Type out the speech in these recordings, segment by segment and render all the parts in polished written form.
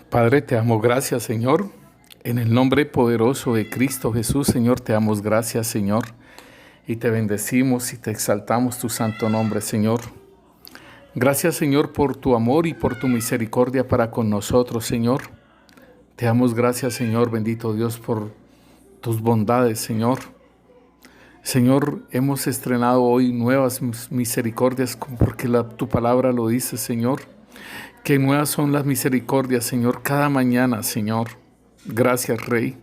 Padre, te damos gracias, Señor. En el nombre poderoso de Cristo Jesús, Señor, te damos gracias, Señor. Y te bendecimos y te exaltamos tu santo nombre, Señor. Gracias, Señor, por tu amor y por tu misericordia para con nosotros, Señor. Te damos gracias, Señor, bendito Dios, por tus bondades, Señor. Señor, hemos estrenado hoy nuevas misericordias porque tu palabra lo dice, Señor. Que nuevas son las misericordias, Señor, cada mañana, Señor. Gracias, Rey.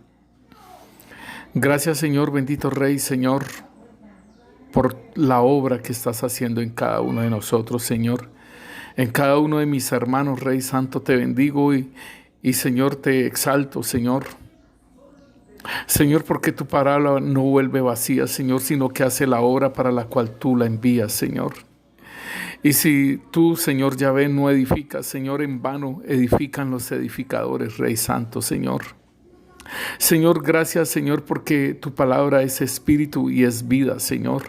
Gracias, Señor, bendito Rey, Señor, por la obra que estás haciendo en cada uno de nosotros, Señor. En cada uno de mis hermanos, Rey Santo, te bendigo y Señor, te exalto, Señor. Señor, porque tu palabra no vuelve vacía, Señor, sino que hace la obra para la cual tú la envías, Señor. Y si tú, Señor Yahvé, no edificas, Señor, en vano edifican los edificadores, Rey Santo, Señor. Señor, gracias, Señor, porque tu palabra es espíritu y es vida, Señor.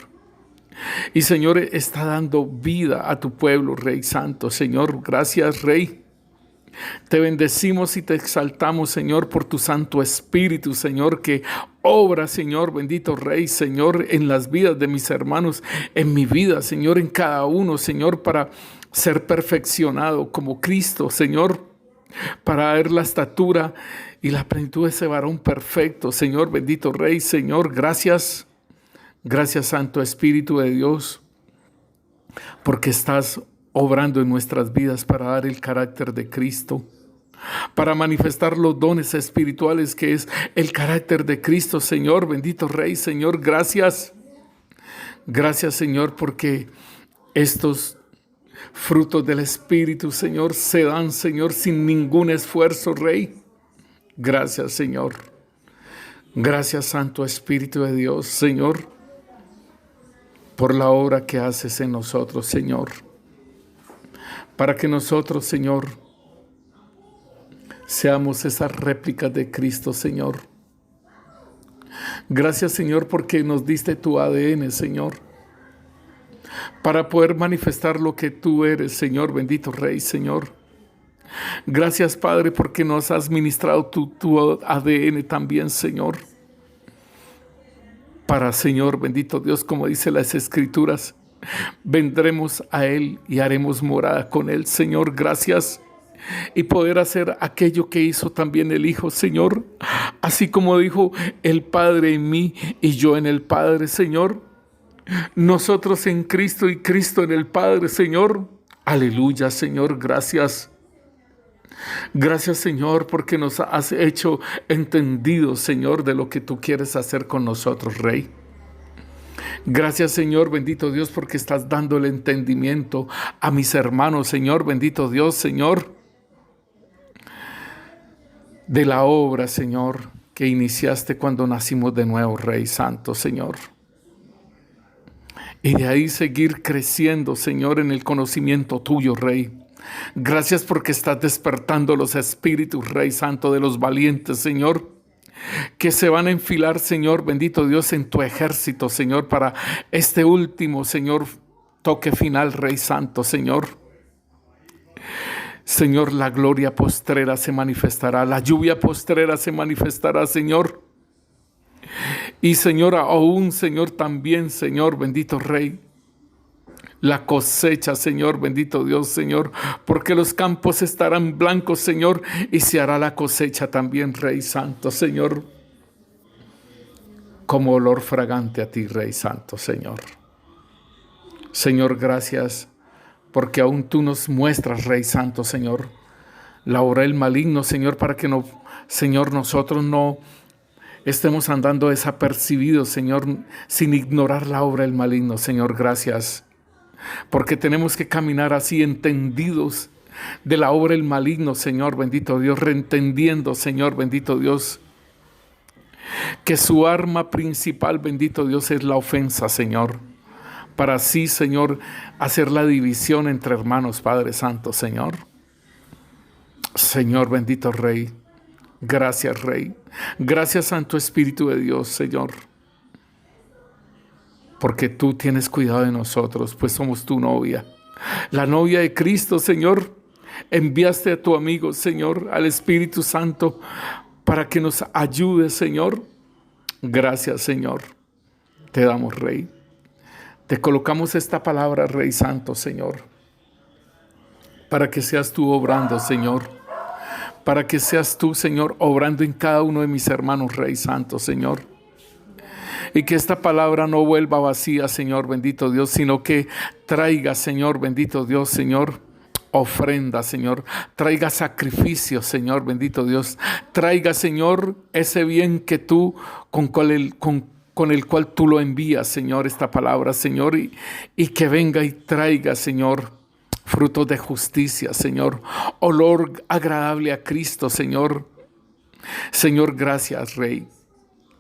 Y, Señor, está dando vida a tu pueblo, Rey Santo, Señor. Gracias, Rey. Te bendecimos y te exaltamos, Señor, por tu Santo Espíritu, Señor, que obra, Señor, bendito Rey, Señor, en las vidas de mis hermanos, en mi vida, Señor, en cada uno, Señor, para ser perfeccionado como Cristo, Señor, para ver la estatura y la plenitud de ese varón perfecto, Señor, bendito Rey, Señor, gracias, gracias, Santo Espíritu de Dios, porque estás obrando en nuestras vidas para dar el carácter de Cristo, para manifestar los dones espirituales que es el carácter de Cristo, Señor, bendito Rey, Señor, gracias. Gracias, Señor, porque estos frutos del Espíritu, Señor, se dan, Señor, sin ningún esfuerzo, Rey. Gracias, Señor. Gracias, Santo Espíritu de Dios, Señor, por la obra que haces en nosotros, Señor. Para que nosotros, Señor, seamos esas réplicas de Cristo, Señor. Gracias, Señor, porque nos diste tu ADN, Señor, para poder manifestar lo que tú eres, Señor, bendito Rey, Señor. Gracias, Padre, porque nos has ministrado tu ADN también, Señor. Para, Señor, bendito Dios, como dice las Escrituras, vendremos a Él y haremos morada con Él, Señor, gracias. Y poder hacer aquello que hizo también el Hijo, Señor. Así como dijo el Padre en mí y yo en el Padre, Señor. Nosotros en Cristo y Cristo en el Padre, Señor. Aleluya, Señor, gracias. Gracias, Señor, porque nos has hecho entendidos, Señor, de lo que tú quieres hacer con nosotros, Rey. Gracias, Señor, bendito Dios, porque estás dando el entendimiento a mis hermanos, Señor, bendito Dios, Señor, de la obra, Señor, que iniciaste cuando nacimos de nuevo, Rey Santo, Señor. Y de ahí seguir creciendo, Señor, en el conocimiento tuyo, Rey. Gracias porque estás despertando los espíritus, Rey Santo, de los valientes, Señor, que se van a enfilar, Señor, bendito Dios, en tu ejército, Señor, para este último, Señor, toque final, Rey Santo, Señor. Señor, la gloria postrera se manifestará, la lluvia postrera se manifestará, Señor. Y, Señor, aún, Señor, también, Señor, bendito Rey, la cosecha, Señor, bendito Dios, Señor, porque los campos estarán blancos, Señor, y se hará la cosecha también, Rey Santo, Señor, como olor fragante a ti, Rey Santo, Señor. Señor, gracias, porque aún tú nos muestras, Rey Santo, Señor, la obra del maligno, Señor, para que no, Señor, nosotros no estemos andando desapercibidos, Señor, sin ignorar la obra del maligno, Señor, gracias. Porque tenemos que caminar así entendidos de la obra del maligno, Señor, bendito Dios, reentendiendo, Señor, bendito Dios, que su arma principal, bendito Dios, es la ofensa, Señor, para así, Señor, hacer la división entre hermanos, Padre Santo, Señor. Señor, bendito Rey, gracias, Rey, gracias, Santo Espíritu de Dios, Señor, porque tú tienes cuidado de nosotros, pues somos tu novia, la novia de Cristo, Señor, Enviaste a tu amigo, Señor, al Espíritu Santo, para que nos ayude, Señor. Gracias, Señor. Te damos, Rey. Te colocamos esta palabra, Rey Santo, Señor, para que seas tú obrando, Señor. Para que seas tú, Señor, obrando en cada uno de mis hermanos, Rey Santo, Señor. Y que esta palabra no vuelva vacía, Señor, bendito Dios, sino que traiga, Señor, bendito Dios, Señor, ofrenda, Señor. Traiga sacrificio, Señor, bendito Dios. Traiga, Señor, ese bien que tú, con el cual tú lo envías, Señor, esta palabra, Señor. Y que venga y traiga, Señor, frutos de justicia, Señor. Olor agradable a Cristo, Señor. Señor, gracias, Rey.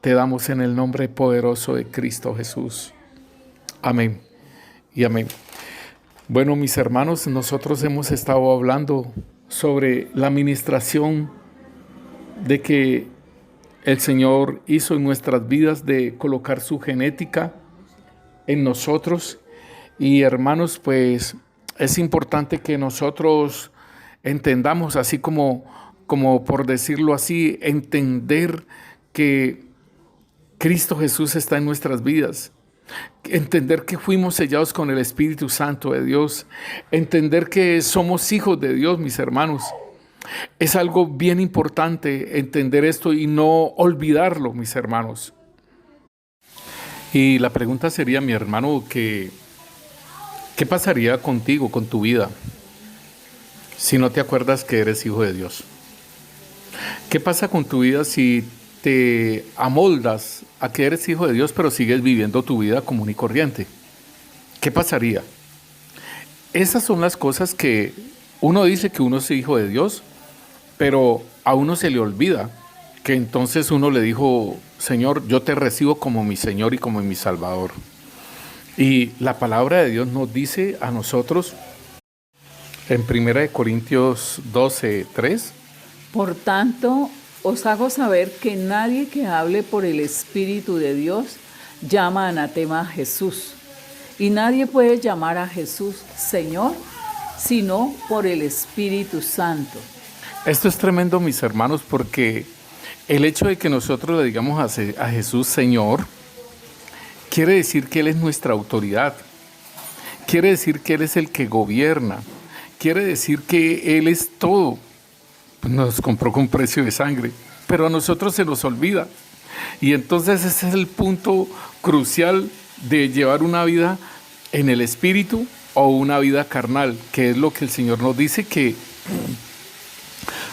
Te damos en el nombre poderoso de Cristo Jesús. Amén y amén. Bueno, mis hermanos, nosotros hemos estado hablando sobre la ministración de que el Señor hizo en nuestras vidas de colocar su genética en nosotros. Y hermanos, pues es importante que nosotros entendamos, así como por decirlo así, entender que Cristo Jesús está en nuestras vidas. Entender que fuimos sellados con el Espíritu Santo de Dios. Entender que somos hijos de Dios, mis hermanos. Es algo bien importante entender esto y no olvidarlo, mis hermanos. Y la pregunta sería, mi hermano, ¿qué pasaría contigo, con tu vida, si no te acuerdas que eres hijo de Dios? ¿Qué pasa con tu vida si te amoldas a que eres hijo de Dios, pero sigues viviendo tu vida común y corriente? ¿Qué pasaría? Esas son las cosas que uno dice que uno es hijo de Dios, pero a uno se le olvida que entonces uno le dijo: Señor, yo te recibo como mi Señor y como mi Salvador. Y la palabra de Dios nos dice a nosotros en 1 Corintios 12:3: Por tanto, os hago saber que nadie que hable por el Espíritu de Dios llama anatema a Jesús. Y nadie puede llamar a Jesús Señor, sino por el Espíritu Santo. Esto es tremendo, mis hermanos, porque el hecho de que nosotros le digamos a Jesús Señor, quiere decir que Él es nuestra autoridad. Quiere decir que Él es el que gobierna. Quiere decir que Él es todo. Nos compró con precio de sangre, pero a nosotros se nos olvida. Y entonces ese es el punto crucial de llevar una vida en el Espíritu o una vida carnal, que es lo que el Señor nos dice, que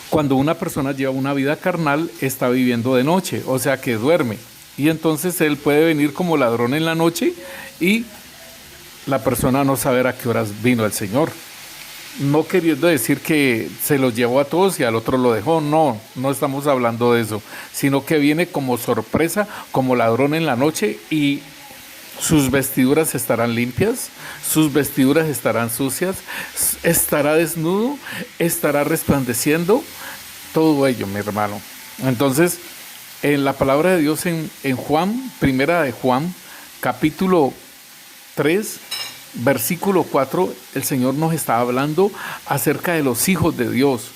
cuando una persona lleva una vida carnal está viviendo de noche, o sea que duerme. Y entonces Él puede venir como ladrón en la noche y la persona no saber a qué horas vino el Señor. No queriendo decir que se los llevó a todos y al otro lo dejó, no estamos hablando de eso, sino que viene como sorpresa, como ladrón en la noche, y sus vestiduras estarán limpias, sus vestiduras estarán sucias, estará desnudo, estará resplandeciendo, todo ello, mi hermano. Entonces, en la palabra de Dios en Juan, primera de Juan, capítulo 3, versículo 4, el Señor nos está hablando acerca de los hijos de Dios.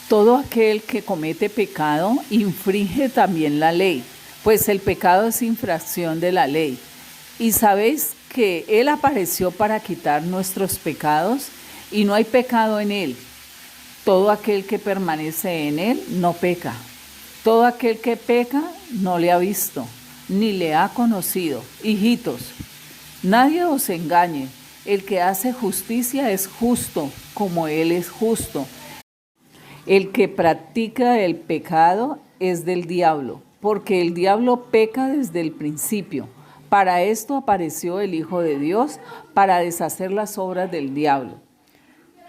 Todo aquel que comete pecado infringe también la ley, pues el pecado es infracción de la ley. Y sabéis que Él apareció para quitar nuestros pecados, y no hay pecado en Él. Todo aquel que permanece en Él no peca. Todo aquel que peca no le ha visto, ni le ha conocido. Hijitos, nadie os engañe. El que hace justicia es justo, como Él es justo. El que practica el pecado es del diablo, porque el diablo peca desde el principio. Para esto apareció el Hijo de Dios, para deshacer las obras del diablo.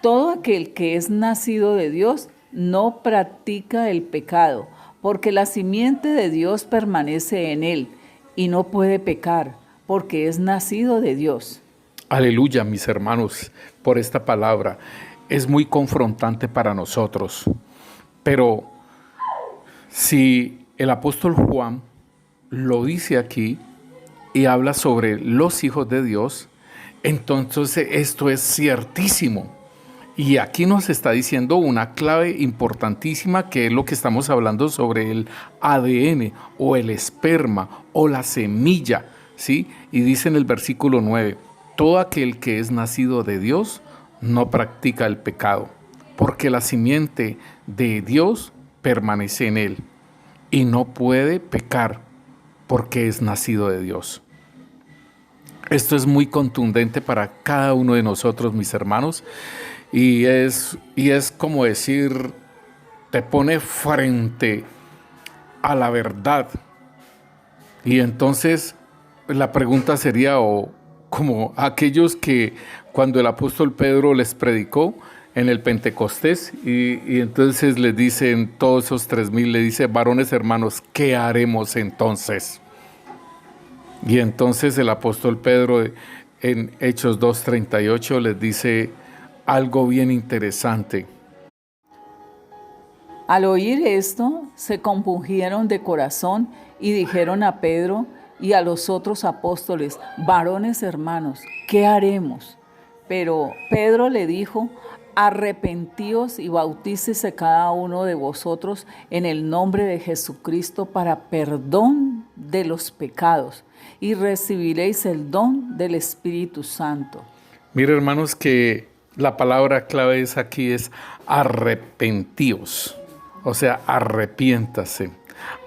Todo aquel que es nacido de Dios no practica el pecado, porque la simiente de Dios permanece en él, y no puede pecar, porque es nacido de Dios. Aleluya, mis hermanos, por esta palabra. Es muy confrontante para nosotros. Pero si el apóstol Juan lo dice aquí y habla sobre los hijos de Dios, entonces esto es ciertísimo. Y aquí nos está diciendo una clave importantísima, que es lo que estamos hablando sobre el ADN o el esperma o la semilla, ¿sí? Y dice en el versículo 9, todo aquel que es nacido de Dios no practica el pecado, porque la simiente de Dios permanece en él y no puede pecar porque es nacido de Dios. Esto es muy contundente para cada uno de nosotros, mis hermanos, y es como decir, te pone frente a la verdad. Y entonces la pregunta sería, o como aquellos que cuando el apóstol Pedro les predicó en el Pentecostés, y entonces les dicen, todos esos 3,000, le dice, varones hermanos, ¿qué haremos entonces? Y entonces el apóstol Pedro en Hechos 2:38 les dice algo bien interesante. Al oír esto, se compungieron de corazón y dijeron a Pedro y a los otros apóstoles, varones hermanos, ¿qué haremos? Pero Pedro le dijo, arrepentíos y bautícese cada uno de vosotros en el nombre de Jesucristo para perdón de los pecados y recibiréis el don del Espíritu Santo. Mira, hermanos, que la palabra clave aquí es arrepentíos, o sea, arrepiéntase.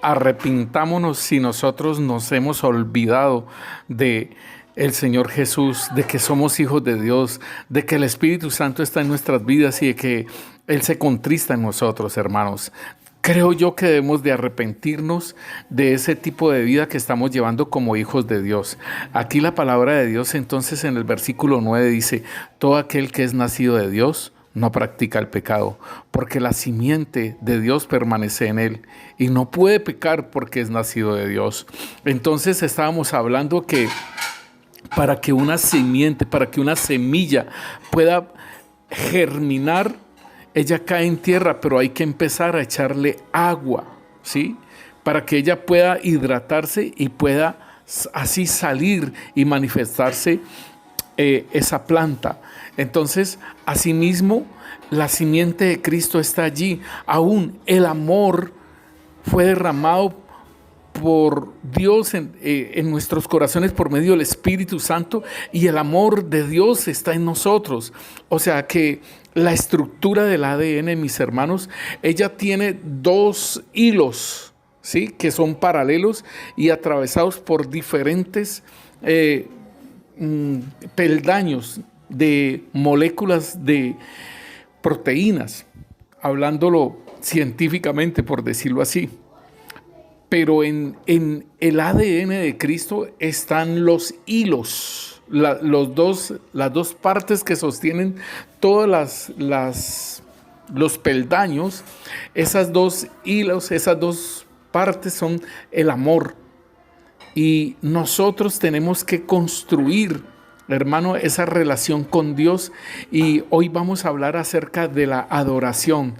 Arrepintámonos si nosotros nos hemos olvidado de el Señor Jesús, de que somos hijos de Dios, de que el Espíritu Santo está en nuestras vidas y de que Él se contrista en nosotros, hermanos. Creo yo que debemos de arrepentirnos de ese tipo de vida que estamos llevando como hijos de Dios. Aquí la palabra de Dios entonces en el versículo 9 dice, todo aquel que es nacido de Dios no practica el pecado, porque la simiente de Dios permanece en él y no puede pecar porque es nacido de Dios. Entonces estábamos hablando que para que una simiente, para que una semilla pueda germinar, ella cae en tierra, pero hay que empezar a echarle agua, ¿sí? Para que ella pueda hidratarse y pueda así salir y manifestarse esa planta. Entonces, asimismo, la simiente de Cristo está allí. Aún el amor fue derramado por Dios en nuestros corazones por medio del Espíritu Santo, y el amor de Dios está en nosotros. O sea que la estructura del ADN, mis hermanos, ella tiene 2 hilos, ¿sí? Que son paralelos y atravesados por diferentes peldaños de moléculas de proteínas, hablándolo científicamente, por decirlo así. Pero en el ADN de Cristo están los hilos, las dos partes que sostienen todas los peldaños. Esas 2 hilos, esas 2 partes son el amor. Y nosotros tenemos que construir, hermano, esa relación con Dios. Y hoy vamos a hablar acerca de la adoración.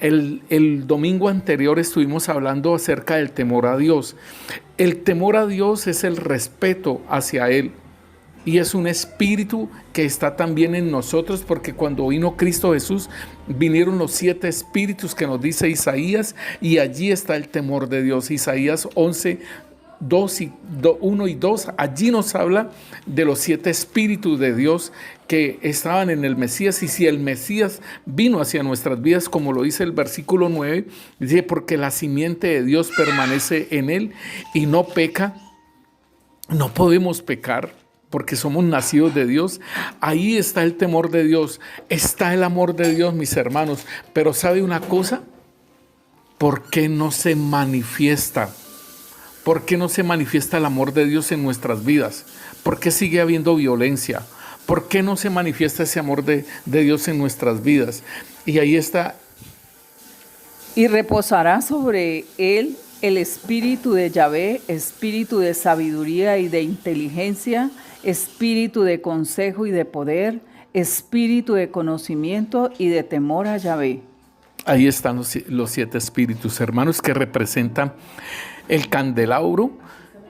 El domingo anterior estuvimos hablando acerca del temor a Dios. El temor a Dios es el respeto hacia Él. Y es un espíritu que está también en nosotros, porque cuando vino Cristo Jesús, vinieron los 7 espíritus que nos dice Isaías, y allí está el temor de Dios. Isaías 11, 1 y 2, allí nos habla de los 7 espíritus de Dios que estaban en el Mesías. Y si el Mesías vino hacia nuestras vidas, como lo dice el versículo 9, dice, porque la simiente de Dios permanece en él y no peca. No podemos pecar porque somos nacidos de Dios. Ahí está el temor de Dios, está el amor de Dios, mis hermanos. Pero ¿sabe una cosa? ¿Por qué no se manifiesta? ¿Por qué no se manifiesta el amor de Dios en nuestras vidas? ¿Por qué sigue habiendo violencia? ¿Por qué no se manifiesta ese amor de Dios en nuestras vidas? Y ahí está. Y reposará sobre él el espíritu de Yahvé, espíritu de sabiduría y de inteligencia, espíritu de consejo y de poder, espíritu de conocimiento y de temor a Yahvé. Ahí están los 7 espíritus, hermanos, que representan el candelabro,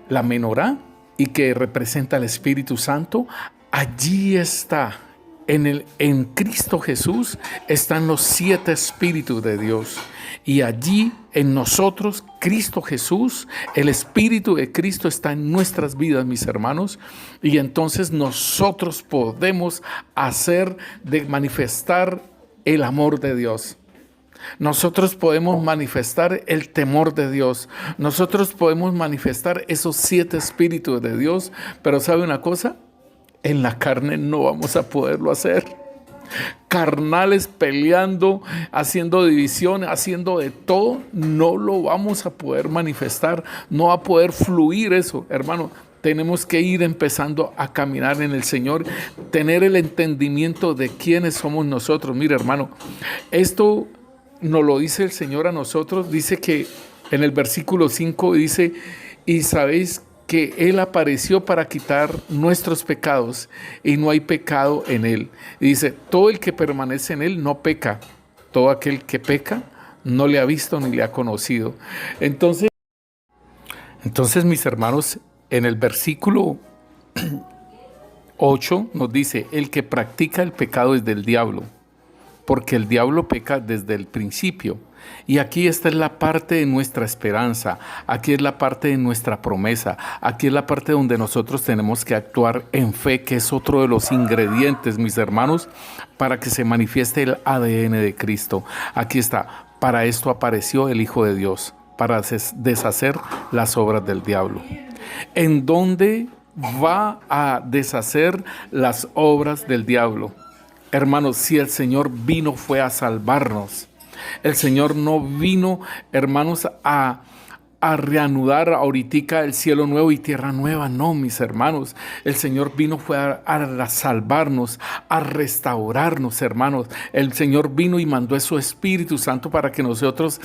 la menorá, y que representa el Espíritu Santo. Allí está en Cristo Jesús están los 7 espíritus de Dios. Y allí en nosotros, Cristo Jesús, el Espíritu de Cristo está en nuestras vidas, mis hermanos. Y entonces nosotros podemos manifestar el amor de Dios. Nosotros podemos manifestar el temor de Dios. Nosotros podemos manifestar esos 7 espíritus de Dios. Pero ¿sabe una cosa? En la carne no vamos a poderlo hacer. Carnales, peleando, haciendo división, haciendo de todo, no lo vamos a poder manifestar, no va a poder fluir eso, hermano. Tenemos que ir empezando a caminar en el Señor, tener el entendimiento de quiénes somos nosotros. Mira, hermano, esto nos lo dice el Señor a nosotros. Dice que en el versículo 5 dice, y sabéis que Él apareció para quitar nuestros pecados y no hay pecado en Él. Y dice, todo el que permanece en Él no peca. Todo aquel que peca no le ha visto ni le ha conocido. Entonces mis hermanos, en el versículo 8 nos dice, el que practica el pecado es del diablo, porque el diablo peca desde el principio. Y aquí esta es la parte de nuestra esperanza, aquí es la parte de nuestra promesa, aquí es la parte donde nosotros tenemos que actuar en fe, que es otro de los ingredientes, mis hermanos, para que se manifieste el ADN de Cristo. Aquí está, para esto apareció el Hijo de Dios, para deshacer las obras del diablo. ¿En dónde va a deshacer las obras del diablo? Hermanos, si el Señor vino fue a salvarnos. El Señor no vino, hermanos, a reanudar ahorita el cielo nuevo y tierra nueva. No, mis hermanos. El Señor vino fue a salvarnos, a restaurarnos, hermanos. El Señor vino y mandó a su Espíritu Santo para que nosotros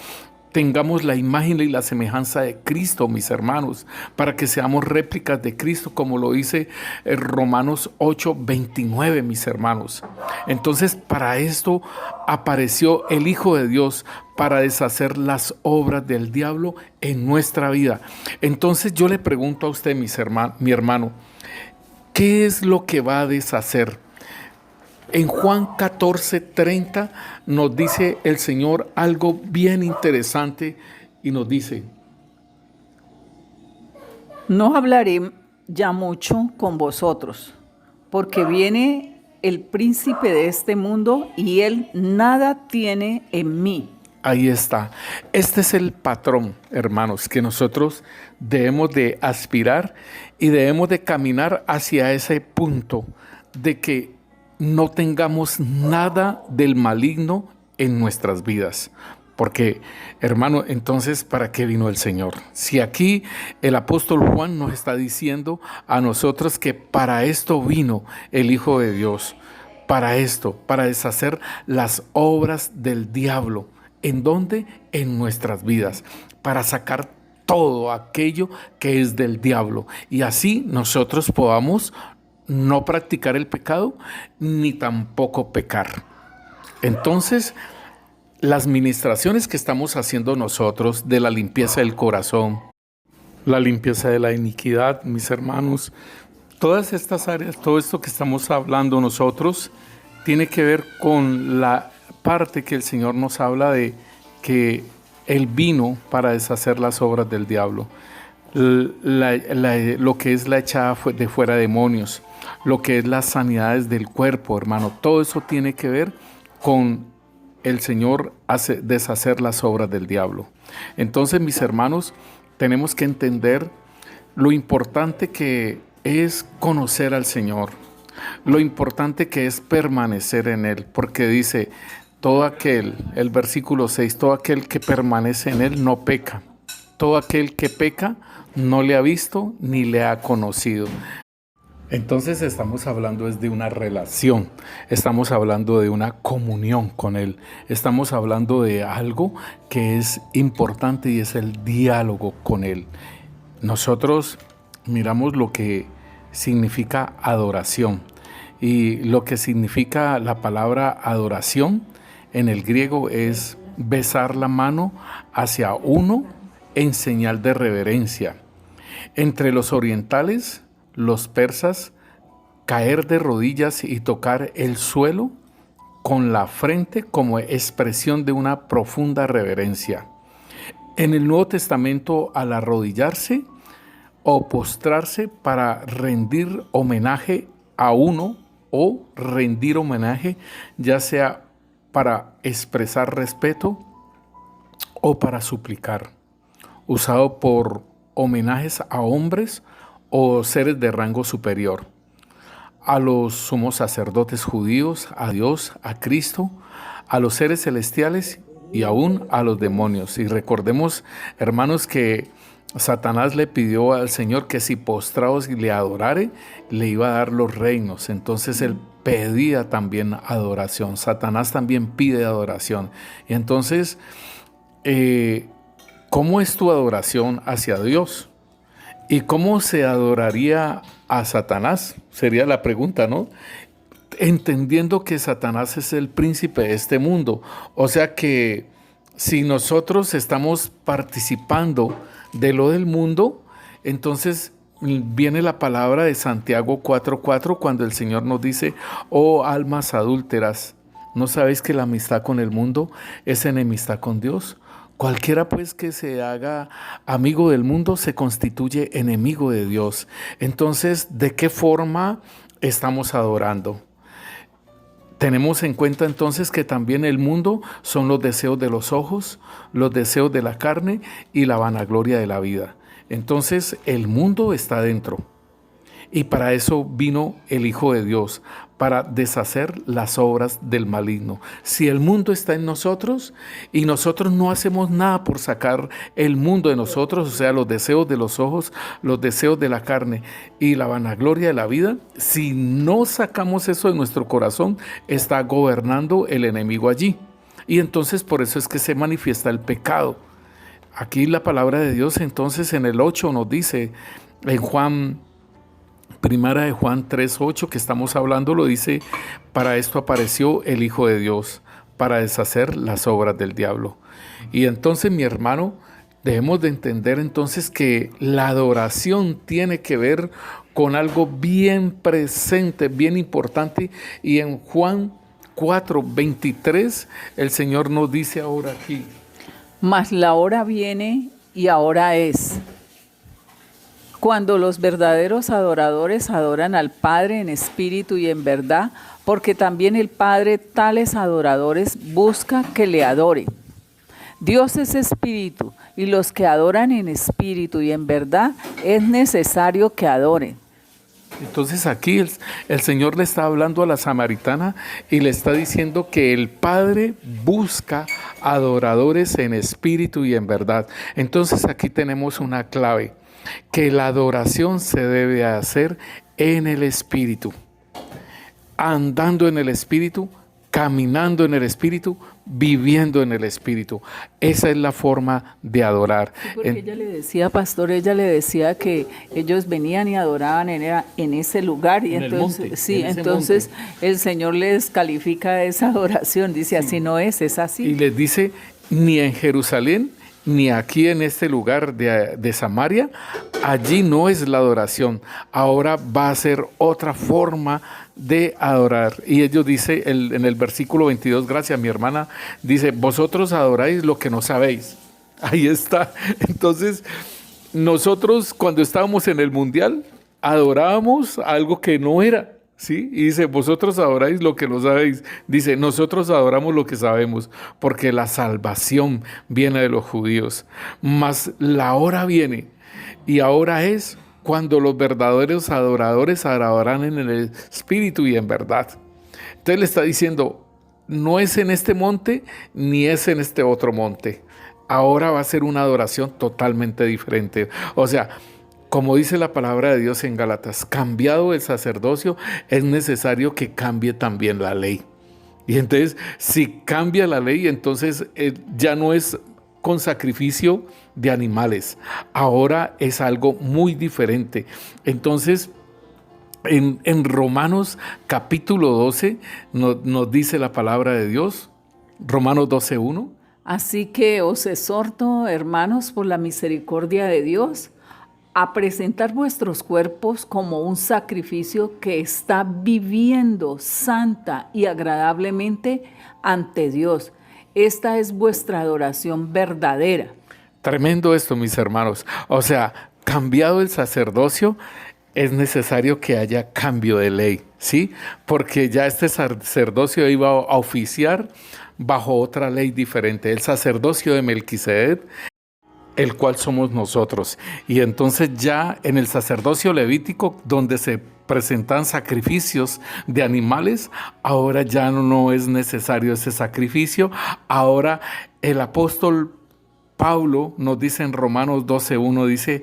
tengamos la imagen y la semejanza de Cristo, mis hermanos, para que seamos réplicas de Cristo, como lo dice Romanos 8:29, mis hermanos. Entonces, para esto apareció el Hijo de Dios, para deshacer las obras del diablo en nuestra vida. Entonces, yo le pregunto a usted, mi hermano, ¿qué es lo que va a deshacer? En Juan 14:30 nos dice el Señor algo bien interesante y nos dice: no hablaré ya mucho con vosotros, porque viene el príncipe de este mundo y él nada tiene en mí. Ahí está. Este es el patrón, hermanos, que nosotros debemos de aspirar y debemos de caminar hacia ese punto de que no tengamos nada del maligno en nuestras vidas. Porque, hermano, entonces, ¿para qué vino el Señor? Si aquí el apóstol Juan nos está diciendo a nosotros que para esto vino el Hijo de Dios, para esto, para deshacer las obras del diablo. ¿En dónde? En nuestras vidas, para sacar todo aquello que es del diablo. Y así nosotros podamos no practicar el pecado, ni tampoco pecar. Entonces, las ministraciones que estamos haciendo nosotros de la limpieza del corazón, la limpieza de la iniquidad, mis hermanos, todas estas áreas, todo esto que estamos hablando nosotros, tiene que ver con la parte que el Señor nos habla de que Él vino para deshacer las obras del diablo. Lo que es la echada de fuera demonios, lo que es las sanidades del cuerpo, hermano, todo eso tiene que ver con el Señor deshacer las obras del diablo. Entonces, mis hermanos, tenemos que entender lo importante que es conocer al Señor, lo importante que es permanecer en Él, porque dice, el versículo 6, todo aquel que permanece en Él no peca. Todo aquel que peca no le ha visto ni le ha conocido. Entonces estamos hablando de una relación, estamos hablando de una comunión con Él, estamos hablando de algo que es importante y es el diálogo con Él. Nosotros miramos lo que significa adoración, y lo que significa la palabra adoración en el griego es besar la mano hacia uno en señal de reverencia. Entre los orientales, los persas, caer de rodillas y tocar el suelo con la frente como expresión de una profunda reverencia. En el Nuevo Testamento, al arrodillarse o postrarse para rendir homenaje a uno o rendir homenaje, ya sea para expresar respeto o para suplicar, usado por homenajes a hombres o seres de rango superior, a los sumos sacerdotes judíos, a Dios, a Cristo, a los seres celestiales y aún a los demonios. Y recordemos, hermanos, que Satanás le pidió al Señor que si postrados y le adorare, le iba a dar los reinos. Entonces él pedía también adoración. Satanás también pide adoración. Y entonces, ¿cómo es tu adoración hacia Dios? ¿Y cómo se adoraría a Satanás? Sería la pregunta, ¿no? Entendiendo que Satanás es el príncipe de este mundo. O sea que si nosotros estamos participando de lo del mundo, entonces viene la palabra de Santiago 4:4 cuando el Señor nos dice: oh almas adúlteras, ¿no sabéis que la amistad con el mundo es enemistad con Dios? Cualquiera pues que se haga amigo del mundo se constituye enemigo de Dios. Entonces, ¿de qué forma estamos adorando? Tenemos en cuenta entonces que también el mundo son los deseos de los ojos, los deseos de la carne y la vanagloria de la vida. Entonces el mundo está dentro. Y para eso vino el Hijo de Dios, para deshacer las obras del maligno. Si el mundo está en nosotros y nosotros no hacemos nada por sacar el mundo de nosotros, o sea, los deseos de los ojos, los deseos de la carne y la vanagloria de la vida, si no sacamos eso de nuestro corazón, está gobernando el enemigo allí. Y entonces por eso es que se manifiesta el pecado. Aquí la palabra de Dios entonces en el 8 nos dice, en Primera de Juan 3:8 que estamos hablando, lo dice: para esto apareció el Hijo de Dios, para deshacer las obras del diablo. Y entonces, mi hermano, debemos de entender entonces que la adoración tiene que ver con algo bien presente, bien importante. Y en Juan 4:23 el Señor nos dice ahora aquí: mas la hora viene y ahora es, cuando los verdaderos adoradores adoran al Padre en espíritu y en verdad, porque también el Padre tales adoradores busca que le adoren. Dios es espíritu, y los que adoran en espíritu y en verdad es necesario que adoren. Entonces aquí el Señor le está hablando a la samaritana y le está diciendo que el Padre busca adoradores en espíritu y en verdad. Entonces aquí tenemos una clave, que la adoración se debe hacer en el Espíritu, andando en el Espíritu, caminando en el Espíritu, viviendo en el Espíritu. Esa es la forma de adorar. Sí, porque ella le decía, pastor, ella le decía que ellos venían y adoraban en ese lugar, y entonces, sí, entonces el Señor les califica esa adoración, dice, así no es así. Y les dice, ni en Jerusalén, ni aquí en este lugar de Samaria, allí no es la adoración. Ahora va a ser otra forma de adorar. Y ellos dice en el versículo 22, gracias mi hermana, dice, vosotros adoráis lo que no sabéis. Ahí está. Entonces, nosotros cuando estábamos en el mundial, adorábamos algo que no era. ¿Sí? Y dice, vosotros adoráis lo que no sabéis. Dice, nosotros adoramos lo que sabemos, porque la salvación viene de los judíos. Mas la hora viene, y ahora es cuando los verdaderos adoradores adorarán en el Espíritu y en verdad. Entonces le está diciendo, no es en este monte, ni es en este otro monte. Ahora va a ser una adoración totalmente diferente. O sea, como dice la palabra de Dios en Gálatas, cambiado el sacerdocio, es necesario que cambie también la ley. Y entonces, si cambia la ley, entonces ya no es con sacrificio de animales. Ahora es algo muy diferente. Entonces, en Romanos capítulo 12 nos dice la palabra de Dios, Romanos 12:1. Así que os exhorto, hermanos, por la misericordia de Dios, a presentar vuestros cuerpos como un sacrificio que está viviendo santa y agradablemente ante Dios. Esta es vuestra adoración verdadera. Tremendo esto, mis hermanos. O sea, cambiado el sacerdocio, es necesario que haya cambio de ley, ¿sí? Porque ya este sacerdocio iba a oficiar bajo otra ley diferente, el sacerdocio de Melquisedec, el cual somos nosotros. Y entonces ya en el sacerdocio levítico, donde se presentan sacrificios de animales, ahora ya no es necesario ese sacrificio. Ahora el apóstol Pablo nos dice en Romanos 12:1, dice: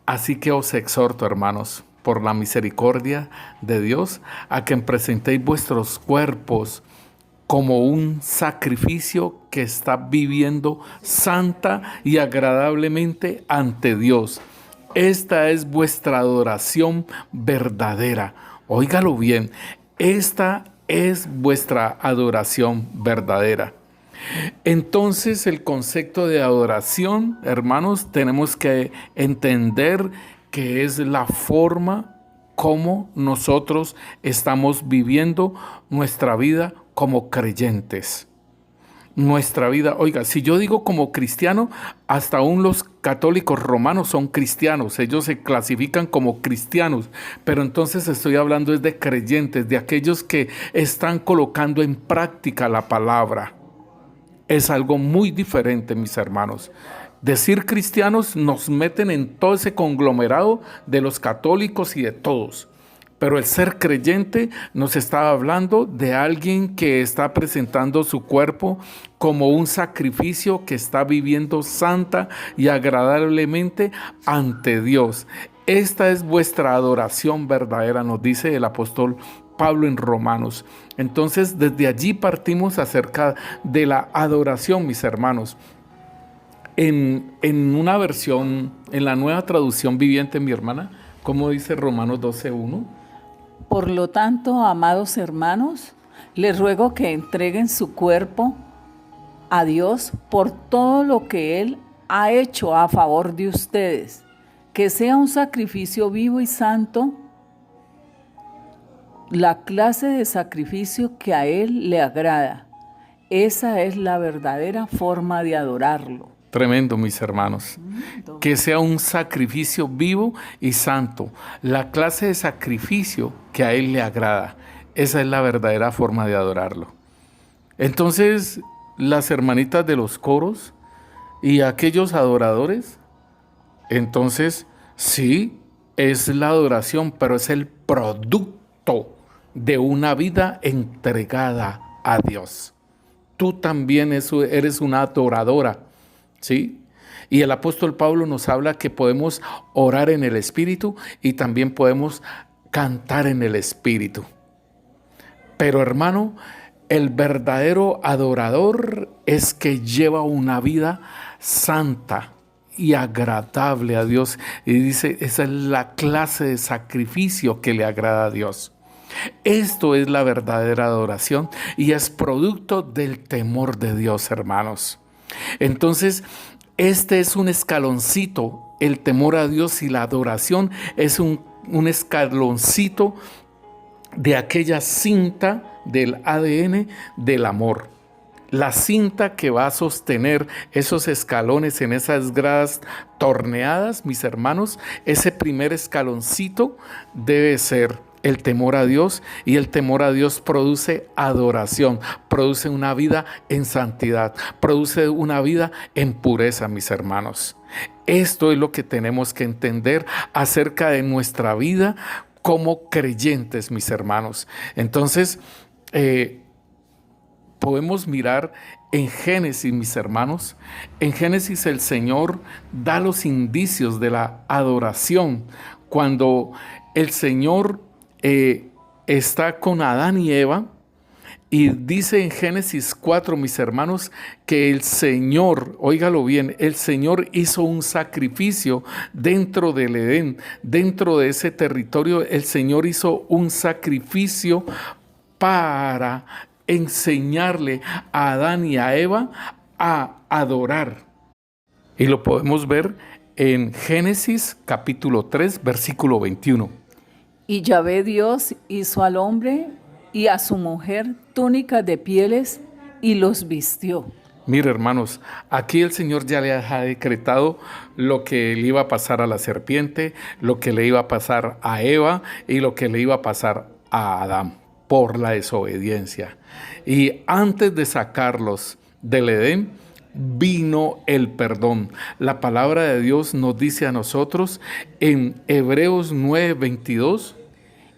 así que os exhorto, hermanos, por la misericordia de Dios, a que presentéis vuestros cuerpos como un sacrificio que está viviendo santa y agradablemente ante Dios. Esta es vuestra adoración verdadera. Óigalo bien, esta es vuestra adoración verdadera. Entonces, el concepto de adoración, hermanos, tenemos que entender que es la forma como nosotros estamos viviendo nuestra vida como creyentes. Nuestra vida, oiga, si yo digo como cristiano, hasta aún los católicos romanos son cristianos, ellos se clasifican como cristianos, pero entonces estoy hablando es de creyentes, de aquellos que están colocando en práctica la palabra. Es algo muy diferente, mis hermanos. Decir cristianos nos meten en todo ese conglomerado de los católicos y de todos. Pero el ser creyente nos está hablando de alguien que está presentando su cuerpo como un sacrificio que está viviendo santa y agradablemente ante Dios. Esta es vuestra adoración verdadera, nos dice el apóstol Pablo en Romanos. Entonces, desde allí partimos acerca de la adoración, mis hermanos. En una versión, en la Nueva Traducción Viviente, mi hermana, ¿cómo dice Romanos 12:1? Por lo tanto, amados hermanos, les ruego que entreguen su cuerpo a Dios por todo lo que Él ha hecho a favor de ustedes, que sea un sacrificio vivo y santo, la clase de sacrificio que a Él le agrada. Esa es la verdadera forma de adorarlo. Tremendo, mis hermanos. Que sea un sacrificio vivo y santo. La clase de sacrificio que a Él le agrada. Esa es la verdadera forma de adorarlo. Entonces, las hermanitas de los coros y aquellos adoradores, entonces, sí, es la adoración, pero es el producto de una vida entregada a Dios. Tú también eres una adoradora, ¿sí? Y el apóstol Pablo nos habla que podemos orar en el Espíritu y también podemos cantar en el Espíritu. Pero, hermano, el verdadero adorador es que lleva una vida santa y agradable a Dios. Y dice, esa es la clase de sacrificio que le agrada a Dios. Esto es la verdadera adoración y es producto del temor de Dios, hermanos. Entonces, este es un escaloncito, el temor a Dios y la adoración es un escaloncito de aquella cinta del ADN del amor. La cinta que va a sostener esos escalones en esas gradas torneadas, mis hermanos, ese primer escaloncito debe ser el temor a Dios, y el temor a Dios produce adoración, produce una vida en santidad, produce una vida en pureza, mis hermanos. Esto es lo que tenemos que entender acerca de nuestra vida como creyentes, mis hermanos. Entonces, podemos mirar en Génesis, mis hermanos. En Génesis el Señor da los indicios de la adoración cuando el Señor está con Adán y Eva, y dice en Génesis 4, mis hermanos, que el Señor, óigalo bien, el Señor hizo un sacrificio dentro del Edén, dentro de ese territorio. El Señor hizo un sacrificio para enseñarle a Adán y a Eva a adorar. Y lo podemos ver en Génesis capítulo 3, versículo 21. Y Yahvé Dios hizo al hombre y a su mujer túnicas de pieles y los vistió. Mire, hermanos, aquí el Señor ya le ha decretado lo que le iba a pasar a la serpiente, lo que le iba a pasar a Eva y lo que le iba a pasar a Adán por la desobediencia. Y antes de sacarlos del Edén, vino el perdón. La palabra de Dios nos dice a nosotros en Hebreos 9:22.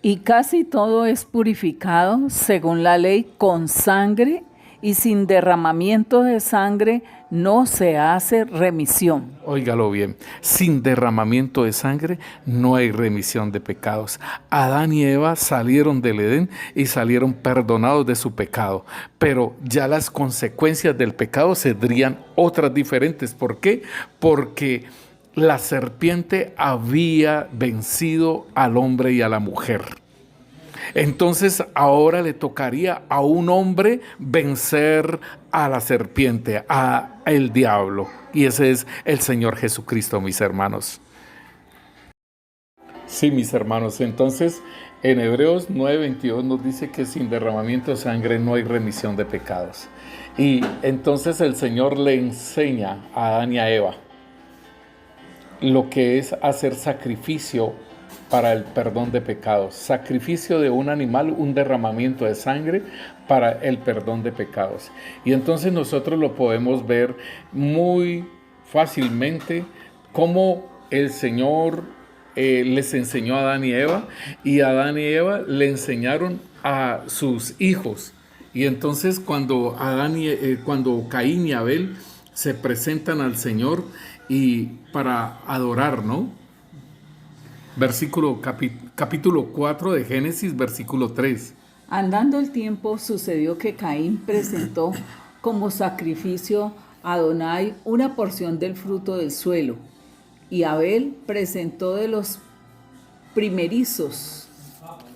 Y casi todo es purificado según la ley con sangre, y sin derramamiento de sangre no se hace remisión. Óigalo bien, sin derramamiento de sangre no hay remisión de pecados. Adán y Eva salieron del Edén y salieron perdonados de su pecado, pero ya las consecuencias del pecado serían otras diferentes. ¿Por qué? Porque la serpiente había vencido al hombre y a la mujer. Entonces ahora le tocaría a un hombre vencer a la serpiente, a el diablo. Y ese es el Señor Jesucristo, mis hermanos. Sí, mis hermanos. Entonces en Hebreos 9:22 nos dice que sin derramamiento de sangre no hay remisión de pecados. Y entonces el Señor le enseña a Adán y a Eva lo que es hacer sacrificio para el perdón de pecados, sacrificio de un animal, un derramamiento de sangre para el perdón de pecados. Y entonces nosotros lo podemos ver muy fácilmente cómo el Señor les enseñó a Adán y Eva, y Adán y Eva le enseñaron a sus hijos. Y entonces cuando Caín y Abel se presentan al Señor y para adorar, ¿no? Capítulo 4 de Génesis, versículo 3. Andando el tiempo, sucedió que Caín presentó como sacrificio a Adonai una porción del fruto del suelo, y Abel presentó de los primerizos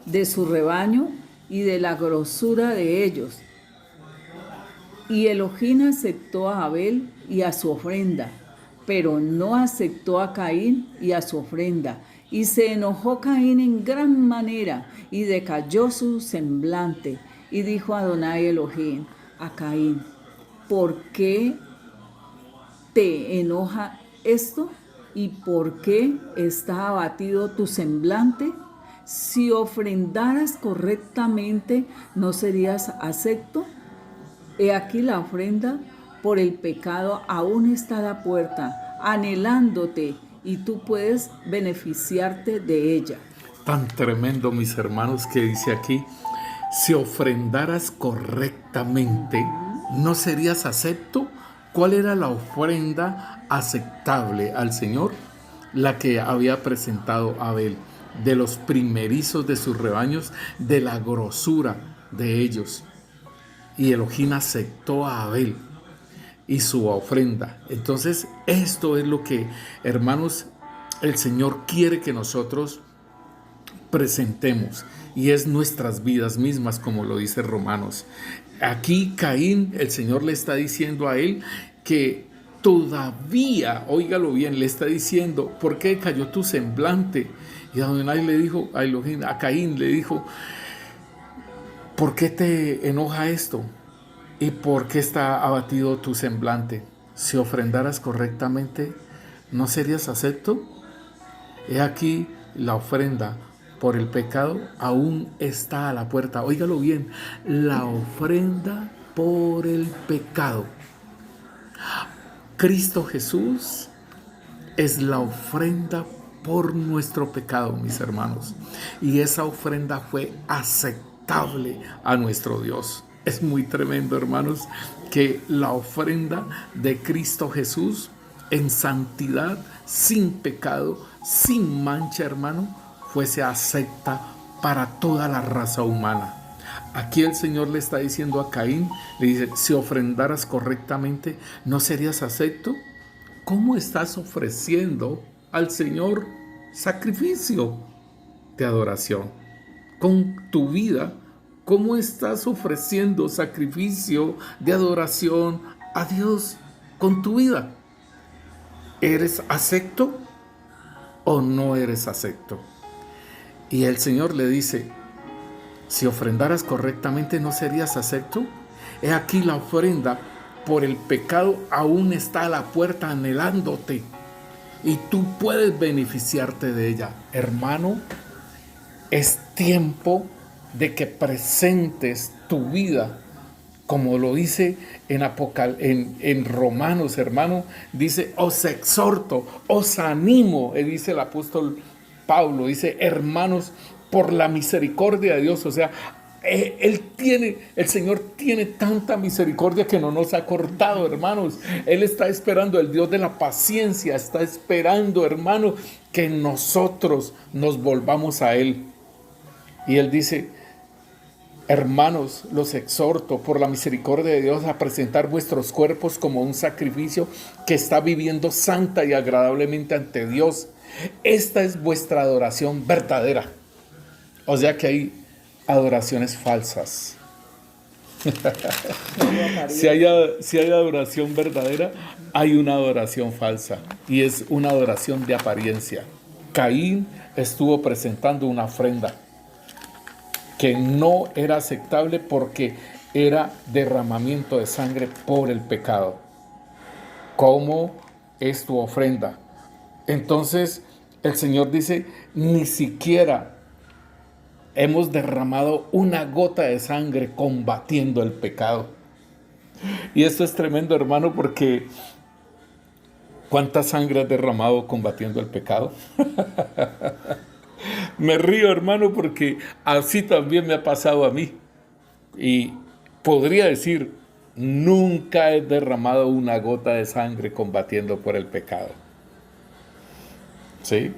de su rebaño y de la grosura de ellos. Y Elohim aceptó a Abel y a su ofrenda, pero no aceptó a Caín y a su ofrenda. Y se enojó Caín en gran manera, y decayó su semblante. Y dijo Adonai Elohim a Caín: ¿por qué te enoja esto? ¿Y por qué está abatido tu semblante? Si ofrendaras correctamente, ¿no serías acepto? He aquí la ofrenda por el pecado aún está a la puerta, anhelándote, y tú puedes beneficiarte de ella. Tan tremendo, mis hermanos, que dice aquí: si ofrendaras correctamente, ¿no serías acepto? ¿Cuál era la ofrenda aceptable al Señor? La que había presentado Abel, de los primerizos de sus rebaños, de la grosura de ellos. Y Elohim aceptó a Abel y su ofrenda. Entonces, esto es lo que, hermanos, el Señor quiere que nosotros presentemos, y es nuestras vidas mismas, como lo dice Romanos. Aquí Caín, el Señor le está diciendo a él que todavía, óigalo bien, le está diciendo: ¿por qué cayó tu semblante? Y Adonai le dijo a Elohim, a Caín le dijo: ¿por qué te enoja esto? ¿Y por qué está abatido tu semblante? Si ofrendaras correctamente, ¿no serías acepto? He aquí la ofrenda por el pecado aún está a la puerta. Óigalo bien, la ofrenda por el pecado. Cristo Jesús es la ofrenda por nuestro pecado, mis hermanos. Y esa ofrenda fue aceptable a nuestro Dios. Es muy tremendo, hermanos, que la ofrenda de Cristo Jesús en santidad, sin pecado, sin mancha, hermano, fuese acepta para toda la raza humana. Aquí el Señor le está diciendo a Caín, le dice: si ofrendaras correctamente, ¿no serías acepto? ¿Cómo estás ofreciendo al Señor sacrificio de adoración? Con tu vida, ¿cómo estás ofreciendo sacrificio de adoración a Dios con tu vida? ¿Eres acepto o no eres acepto? Y el Señor le dice, si ofrendaras correctamente, ¿no serías acepto? He aquí la ofrenda por el pecado aún está a la puerta anhelándote y tú puedes beneficiarte de ella. Hermano, es tiempo de que presentes tu vida, como lo dice en Romanos, hermano, dice, os exhorto, os animo, dice el apóstol Pablo, dice, hermanos, por la misericordia de Dios, o sea, el Señor tiene tanta misericordia que no nos ha cortado, hermanos. Él está esperando, el Dios de la paciencia está esperando, hermano, que nosotros nos volvamos a Él. Y Él dice, hermanos, los exhorto por la misericordia de Dios a presentar vuestros cuerpos como un sacrificio que está viviendo santa y agradablemente ante Dios. Esta es vuestra adoración verdadera. O sea que hay adoraciones falsas. Si hay adoración verdadera, hay una adoración falsa. Y es una adoración de apariencia. Caín estuvo presentando una ofrenda que no era aceptable porque era derramamiento de sangre por el pecado. ¿Cómo es tu ofrenda? Entonces el Señor dice, ni siquiera hemos derramado una gota de sangre combatiendo el pecado. Y esto es tremendo, hermano, porque ¿cuánta sangre has derramado combatiendo el pecado? Me río, hermano, porque así también me ha pasado a mí. Y podría decir, nunca he derramado una gota de sangre combatiendo por el pecado. ¿Sí?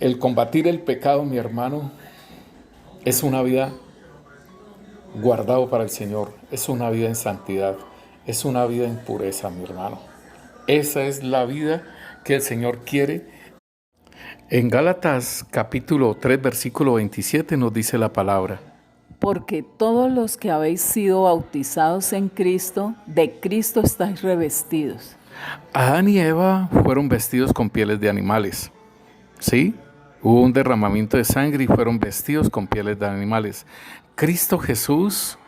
El combatir el pecado, mi hermano, es una vida guardado para el Señor. Es una vida en santidad. Es una vida en pureza, mi hermano. Esa es la vida que el Señor quiere. En Gálatas capítulo 3, versículo 27 nos dice la palabra. Porque todos los que habéis sido bautizados en Cristo, de Cristo estáis revestidos. Adán y Eva fueron vestidos con pieles de animales. ¿Sí? Hubo un derramamiento de sangre y fueron vestidos con pieles de animales. Cristo Jesús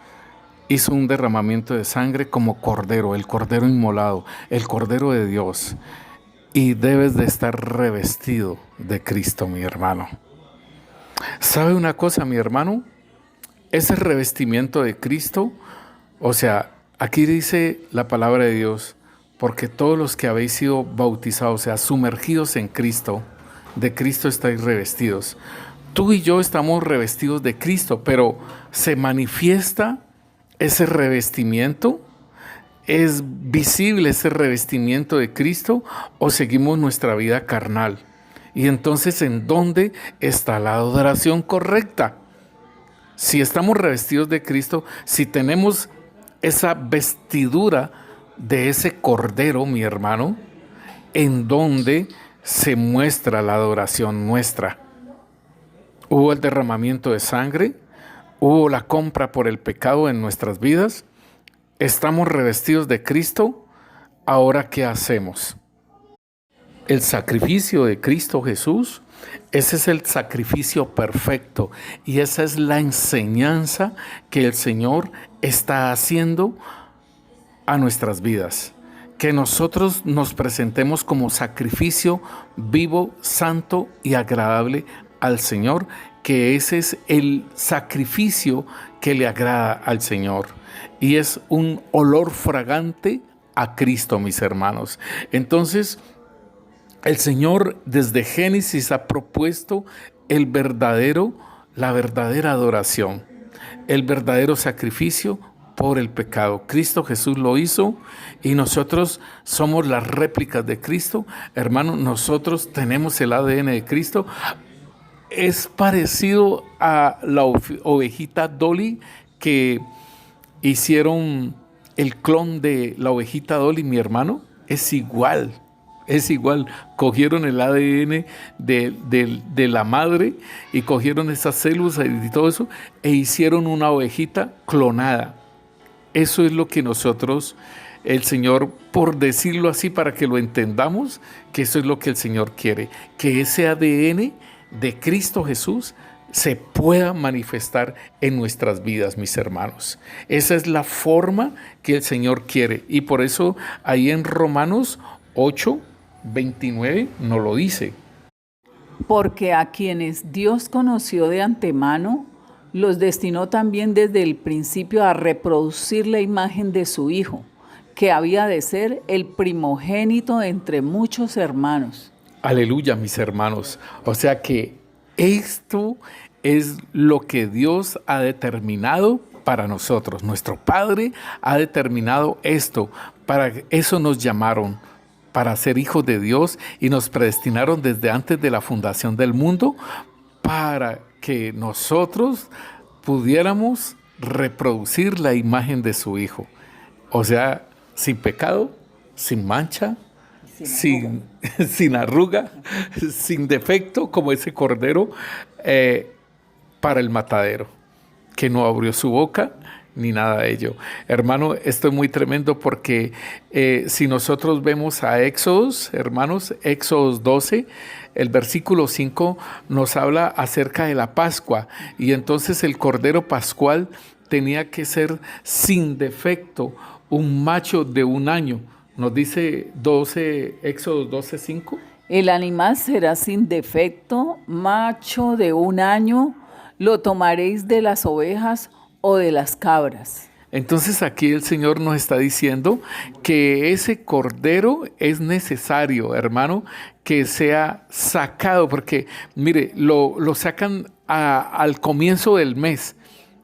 hizo un derramamiento de sangre como cordero, el cordero inmolado, el cordero de Dios. Y debes de estar revestido de Cristo, mi hermano. ¿Sabe una cosa, mi hermano? Ese revestimiento de Cristo, o sea, aquí dice la palabra de Dios, porque todos los que habéis sido bautizados, o sea, sumergidos en Cristo, de Cristo estáis revestidos. Tú y yo estamos revestidos de Cristo, pero ¿se manifiesta ese revestimiento? ¿Es visible ese revestimiento de Cristo o seguimos nuestra vida carnal? Y entonces, ¿en dónde está la adoración correcta? Si estamos revestidos de Cristo, si tenemos esa vestidura de ese cordero, mi hermano, ¿en dónde se muestra la adoración nuestra? ¿Hubo el derramamiento de sangre? ¿Hubo la compra por el pecado en nuestras vidas? ¿Estamos revestidos de Cristo? ¿Ahora qué hacemos? El sacrificio de Cristo Jesús, ese es el sacrificio perfecto y esa es la enseñanza que el Señor está haciendo a nuestras vidas. Que nosotros nos presentemos como sacrificio vivo, santo y agradable al Señor, que ese es el sacrificio que le agrada al Señor. Y es un olor fragante a Cristo, mis hermanos. Entonces, el Señor desde Génesis ha propuesto la verdadera adoración, el verdadero sacrificio por el pecado. Cristo Jesús lo hizo y nosotros somos las réplicas de Cristo. Hermano, nosotros tenemos el ADN de Cristo. Es parecido a la ovejita Dolly que hicieron el clon de la ovejita Dolly, mi hermano. Es igual. Cogieron el ADN de la madre y cogieron esas células y todo eso e hicieron una ovejita clonada. Eso es lo que nosotros el Señor, por decirlo así, para que lo entendamos, que eso es lo que el Señor quiere, que ese ADN de Cristo Jesús se pueda manifestar en nuestras vidas, mis hermanos. Esa es la forma que el Señor quiere. Y por eso ahí en Romanos 8:29 nos lo dice. Porque a quienes Dios conoció de antemano, los destinó también desde el principio a reproducir la imagen de su Hijo, que había de ser el primogénito entre muchos hermanos. Aleluya, mis hermanos. O sea que esto es lo que Dios ha determinado para nosotros. Nuestro Padre ha determinado esto. Para eso nos llamaron, para ser hijos de Dios, y nos predestinaron desde antes de la fundación del mundo para que nosotros pudiéramos reproducir la imagen de su Hijo. O sea, sin pecado, sin mancha, sin arruga, sin defecto, como ese cordero para el matadero, que no abrió su boca ni nada de ello. Hermano, esto es muy tremendo porque si nosotros vemos a Éxodos, hermanos, Éxodos 12, el versículo 5 nos habla acerca de la Pascua, y entonces el cordero pascual tenía que ser sin defecto, un macho de 1 año. Nos dice Éxodos 12:5. El animal será sin defecto, macho de 1 año, lo tomaréis de las ovejas o de las cabras. Entonces aquí el Señor nos está diciendo que ese cordero es necesario, hermano, que sea sacado, porque mire, lo sacan al comienzo del mes.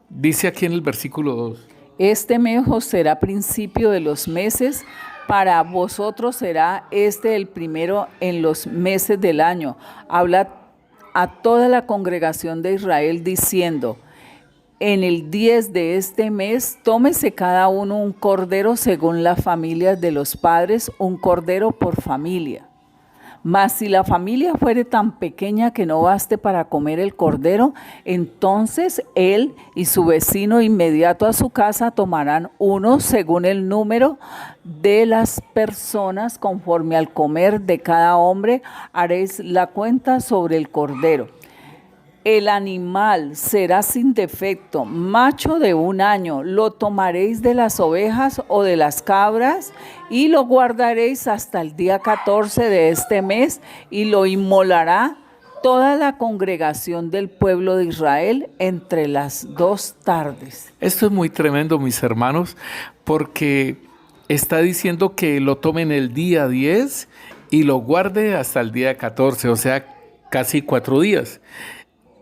Dice aquí en el versículo 2. Este mes os será principio de los meses, para vosotros será este el primero en los meses del año. Habla a toda la congregación de Israel diciendo: en el 10 de este mes, tómese cada uno un cordero según las familias de los padres, un cordero por familia. Mas si la familia fuere tan pequeña que no baste para comer el cordero, entonces él y su vecino inmediato a su casa tomarán uno según el número de las personas, conforme al comer de cada hombre, haréis la cuenta sobre el cordero. El animal será sin defecto, macho de 1 año, lo tomaréis de las ovejas o de las cabras y lo guardaréis hasta el día 14 de este mes y lo inmolará toda la congregación del pueblo de Israel entre las 2 tardes. Esto es muy tremendo, mis hermanos, porque está diciendo que lo tomen el día 10 y lo guarde hasta el día 14, o sea, casi 4 días.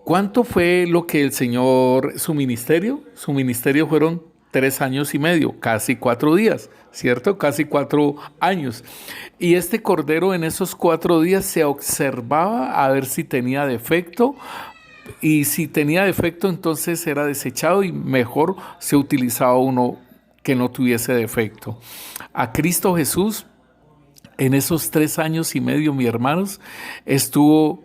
¿Cuánto fue lo que el Señor, su ministerio? Su ministerio fueron 3 años y medio, casi 4 días, ¿cierto? Casi 4 años. Y este cordero en esos 4 días se observaba a ver si tenía defecto, y si tenía defecto entonces era desechado y mejor se utilizaba uno que no tuviese defecto. A Cristo Jesús, en esos 3 años y medio, mis hermanos, estuvo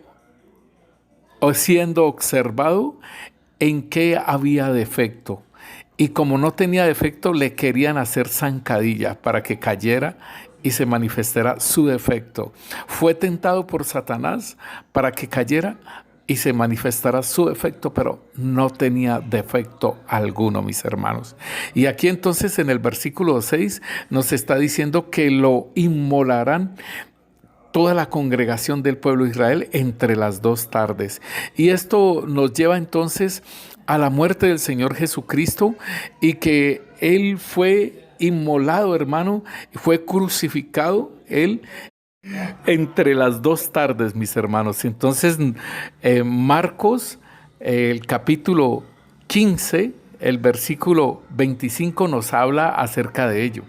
siendo observado en qué había defecto. Y como no tenía defecto, le querían hacer zancadilla para que cayera y se manifestara su defecto. Fue tentado por Satanás para que cayera y se manifestara su defecto, pero no tenía defecto alguno, mis hermanos. Y aquí entonces en el versículo 6 nos está diciendo que lo inmolarán toda la congregación del pueblo de Israel entre las 2 tardes. Y esto nos lleva entonces a la muerte del Señor Jesucristo, y que Él fue inmolado, hermano, fue crucificado, Él entre las 2 tardes, mis hermanos. Entonces, Marcos, el capítulo 15, el versículo 25 nos habla acerca de ello.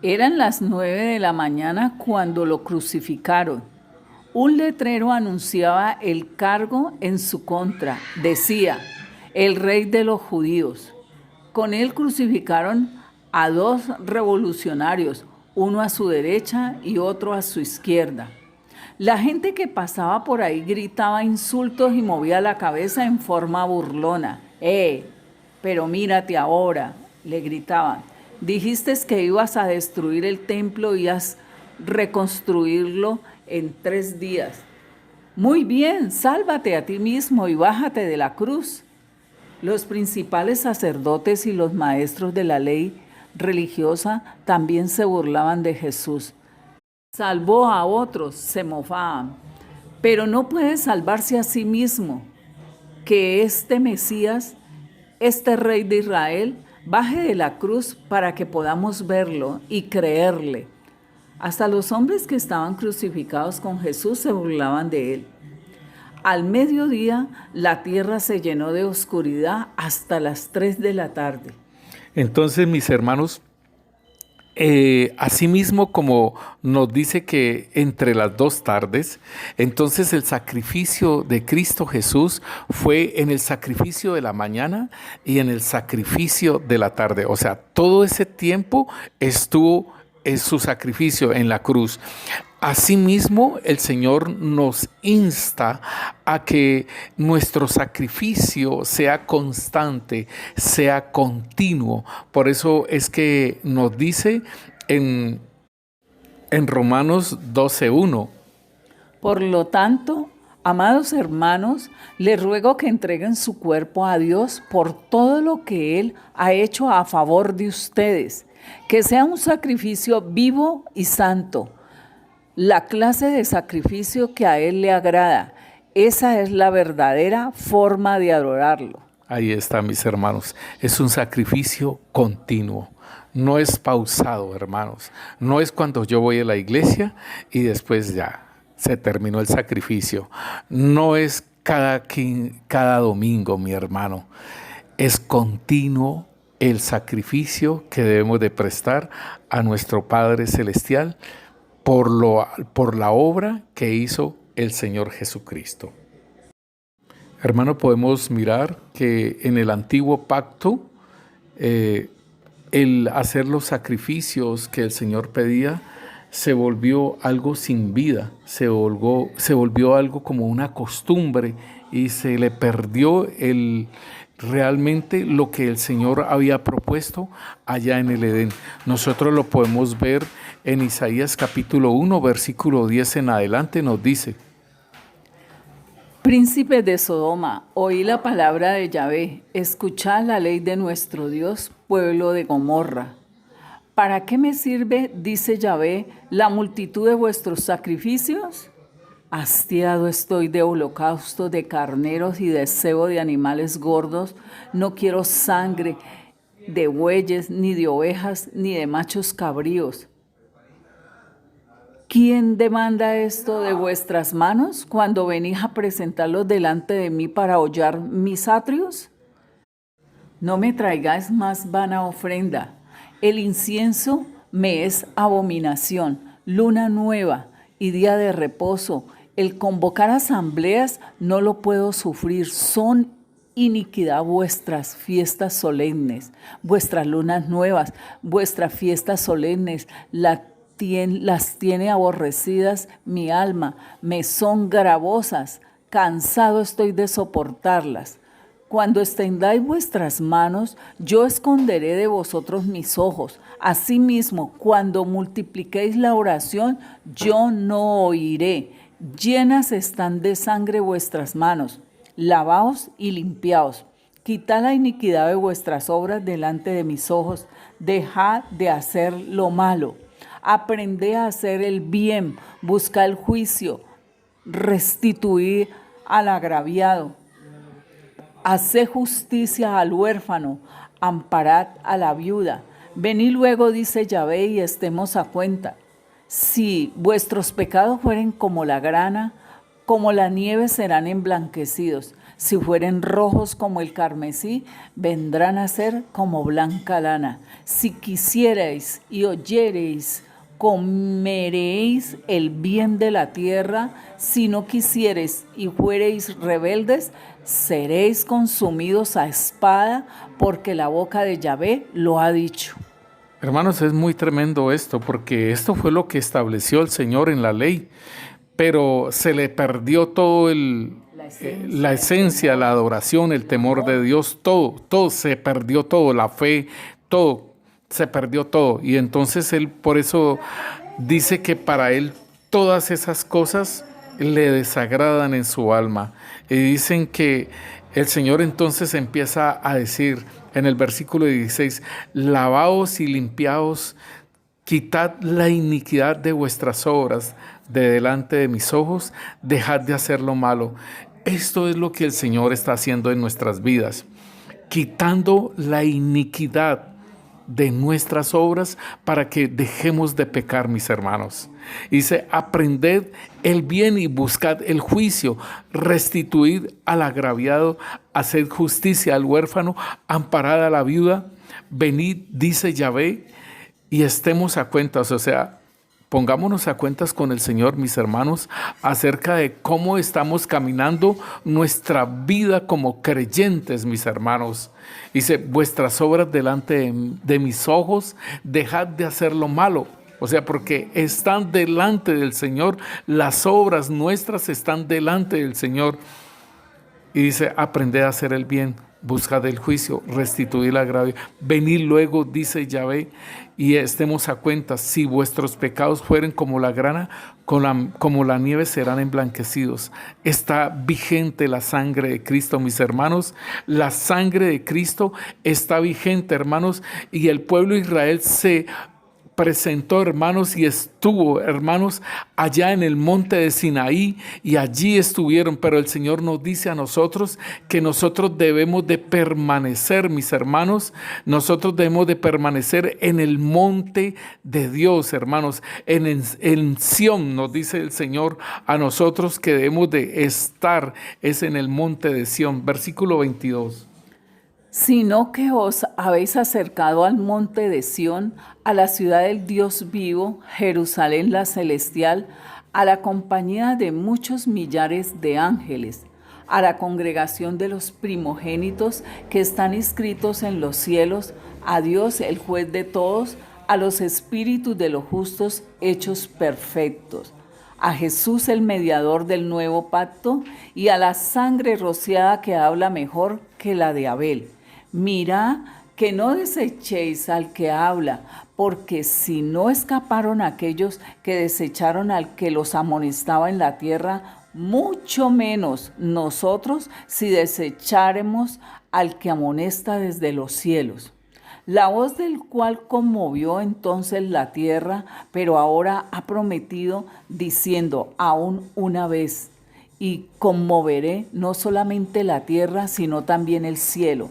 Eran las 9 de la mañana cuando lo crucificaron. Un letrero anunciaba el cargo en su contra. Decía: el rey de los judíos. Con él crucificaron a 2 revolucionarios, uno a su derecha y otro a su izquierda. La gente que pasaba por ahí gritaba insultos y movía la cabeza en forma burlona. Pero mírate ahora, le gritaban. Dijiste que ibas a destruir el templo y a reconstruirlo en 3 días. Muy bien, sálvate a ti mismo y bájate de la cruz. Los principales sacerdotes y los maestros de la ley religiosa también se burlaban de Jesús. Salvó a otros, se mofaban, pero no puede salvarse a sí mismo. Que este Mesías, este Rey de Israel, baje de la cruz para que podamos verlo y creerle. Hasta los hombres que estaban crucificados con Jesús se burlaban de él. Al mediodía, la tierra se llenó de oscuridad hasta las 3 de la tarde. Entonces, mis hermanos, asimismo como nos dice que entre las 2 tardes, entonces el sacrificio de Cristo Jesús fue en el sacrificio de la mañana y en el sacrificio de la tarde. O sea, todo ese tiempo estuvo en su sacrificio en la cruz. Asimismo, el Señor nos insta a que nuestro sacrificio sea constante, sea continuo. Por eso es que nos dice en Romanos 12:1. Por lo tanto, amados hermanos, les ruego que entreguen su cuerpo a Dios por todo lo que Él ha hecho a favor de ustedes, que sea un sacrificio vivo y santo, la clase de sacrificio que a Él le agrada. Esa es la verdadera forma de adorarlo. Ahí está, mis hermanos. Es un sacrificio continuo. No es pausado, hermanos. No es cuando yo voy a la iglesia y después ya se terminó el sacrificio. No es cada domingo, mi hermano. Es continuo el sacrificio que debemos de prestar a nuestro Padre Celestial por la obra que hizo el Señor Jesucristo. Hermano, podemos mirar que en el antiguo pacto, el hacer los sacrificios que el Señor pedía se volvió algo sin vida, se volvió algo como una costumbre y se le perdió realmente lo que el Señor había propuesto allá en el Edén. Nosotros lo podemos ver en Isaías capítulo 1, versículo 10 en adelante, nos dice: Príncipes de Sodoma, oí la palabra de Yahvé, escuchad la ley de nuestro Dios, pueblo de Gomorra. ¿Para qué me sirve, dice Yahvé, la multitud de vuestros sacrificios? Hastiado estoy de holocaustos de carneros y de cebo de animales gordos. No quiero sangre de bueyes, ni de ovejas, ni de machos cabríos. ¿Quién demanda esto de vuestras manos cuando venís a presentarlos delante de mí para hollar mis atrios? No me traigáis más vana ofrenda. El incienso me es abominación, luna nueva y día de reposo. El convocar asambleas no lo puedo sufrir. Son iniquidad vuestras fiestas solemnes, vuestras lunas nuevas, vuestras fiestas solemnes, las tiene aborrecidas mi alma, me son gravosas, cansado estoy de soportarlas. Cuando extendáis vuestras manos, yo esconderé de vosotros mis ojos. Asimismo, cuando multipliquéis la oración, yo no oiré. Llenas están de sangre vuestras manos. Lavaos y limpiaos. Quitad la iniquidad de vuestras obras delante de mis ojos. Dejad de hacer lo malo. Aprended a hacer el bien. Buscad el juicio. Restituid al agraviado. Haced justicia al huérfano. Amparad a la viuda. Venid luego, dice Yahvé, y estemos a cuenta. Si vuestros pecados fueren como la grana, como la nieve serán emblanquecidos. Si fueren rojos como el carmesí, vendrán a ser como blanca lana. Si quisierais y oyereis, comeréis el bien de la tierra. Si no quisiereis y fuereis rebeldes, seréis consumidos a espada, porque la boca de Yahvé lo ha dicho. Hermanos, es muy tremendo esto, porque esto fue lo que estableció el Señor en la ley, pero se le perdió todo la esencia, la adoración, el temor de Dios, todo se perdió, todo, la fe, todo se perdió todo. Y entonces él por eso dice que para él todas esas cosas le desagradan en su alma. Y dicen que el Señor entonces empieza a decir en el versículo 16, lavaos y limpiaos, quitad la iniquidad de vuestras obras de delante de mis ojos, dejad de hacer lo malo. Esto es lo que el Señor está haciendo en nuestras vidas, quitando la iniquidad de nuestras obras para que dejemos de pecar, mis hermanos. Dice, aprended el bien y buscad el juicio, restituid al agraviado, haced justicia al huérfano, amparad a la viuda, venid, dice Yahvé, y estemos a cuentas, o sea, pongámonos a cuentas con el Señor, mis hermanos, acerca de cómo estamos caminando nuestra vida como creyentes, mis hermanos. Dice, vuestras obras delante de mis ojos, dejad de hacer lo malo. O sea, porque están delante del Señor, las obras nuestras están delante del Señor. Y dice, aprended a hacer el bien, buscad el juicio, restituid el agravio. Venid luego, dice Yahvé, y estemos a cuenta. Si vuestros pecados fueren como la grana, como la nieve serán emblanquecidos. Está vigente la sangre de Cristo, mis hermanos. La sangre de Cristo está vigente, hermanos, y el pueblo de Israel se presentó, hermanos, y estuvo, hermanos, allá en el monte de Sinaí, y allí estuvieron, pero el Señor nos dice a nosotros que nosotros debemos de permanecer, mis hermanos, nosotros debemos de permanecer en el monte de Dios, hermanos, en Sión, nos dice el Señor a nosotros que debemos de estar, es en el monte de Sión, versículo 22. Sino que os habéis acercado al monte de Sión, a la ciudad del Dios vivo, Jerusalén la celestial, a la compañía de muchos millares de ángeles, a la congregación de los primogénitos que están inscritos en los cielos, a Dios el juez de todos, a los espíritus de los justos hechos perfectos, a Jesús el mediador del nuevo pacto y a la sangre rociada que habla mejor que la de Abel. Mirad que no desechéis al que habla, porque si no escaparon aquellos que desecharon al que los amonestaba en la tierra, mucho menos nosotros si desecháremos al que amonesta desde los cielos. La voz del cual conmovió entonces la tierra, pero ahora ha prometido diciendo aún una vez, y conmoveré no solamente la tierra, sino también el cielo.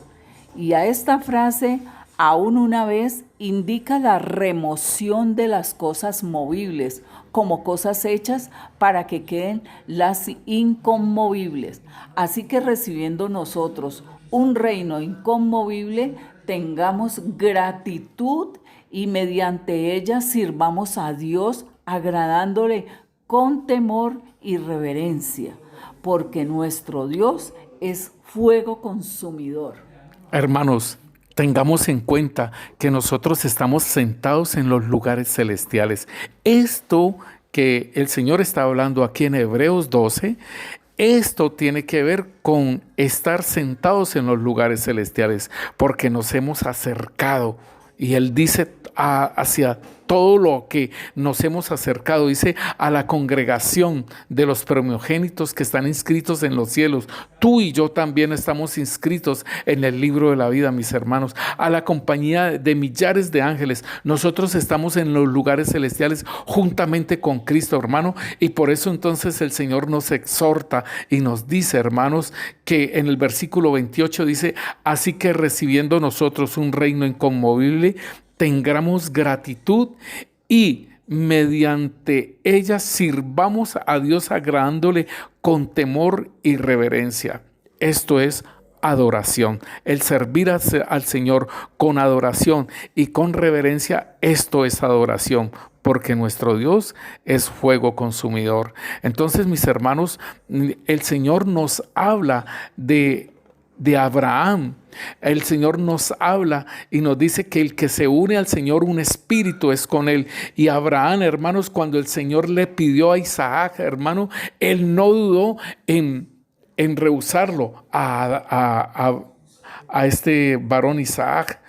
Y a esta frase, aún una vez, indica la remoción de las cosas movibles como cosas hechas para que queden las inconmovibles. Así que recibiendo nosotros un reino inconmovible, tengamos gratitud y mediante ella sirvamos a Dios agradándole con temor y reverencia, porque nuestro Dios es fuego consumidor. Hermanos, tengamos en cuenta que nosotros estamos sentados en los lugares celestiales. Esto que el Señor está hablando aquí en Hebreos 12, esto tiene que ver con estar sentados en los lugares celestiales, porque nos hemos acercado. Y Él dice hacia todo lo que nos hemos acercado, dice a la congregación de los primogénitos que están inscritos en los cielos. Tú y yo también estamos inscritos en el libro de la vida, mis hermanos. A la compañía de millares de ángeles. Nosotros estamos en los lugares celestiales juntamente con Cristo, hermano. Y por eso entonces el Señor nos exhorta y nos dice, hermanos, que en el versículo 28 dice, así que recibiendo nosotros un reino inconmovible, tengamos gratitud y mediante ella sirvamos a Dios agradándole con temor y reverencia. Esto es adoración. El servir al Señor con adoración y con reverencia, esto es adoración, porque nuestro Dios es fuego consumidor. Entonces, mis hermanos, el Señor nos habla de Abraham. El Señor nos habla y nos dice que el que se une al Señor, un espíritu es con él. Y Abraham, hermanos, cuando el Señor le pidió a Isaac, hermano, él no dudó en rehusarlo a este varón Isaac.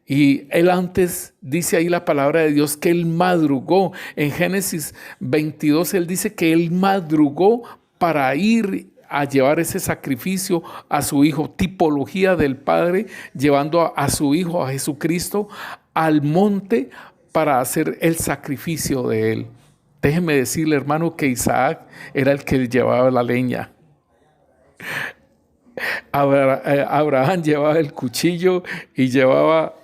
Y él antes, dice ahí la palabra de Dios, que él madrugó. En Génesis 22, él dice que él madrugó para ir a llevar ese sacrificio a su hijo, tipología del Padre, llevando a su hijo, a Jesucristo, al monte para hacer el sacrificio de él. Déjeme decirle, hermano, que Isaac era el que llevaba la leña. Abraham llevaba el cuchillo y llevaba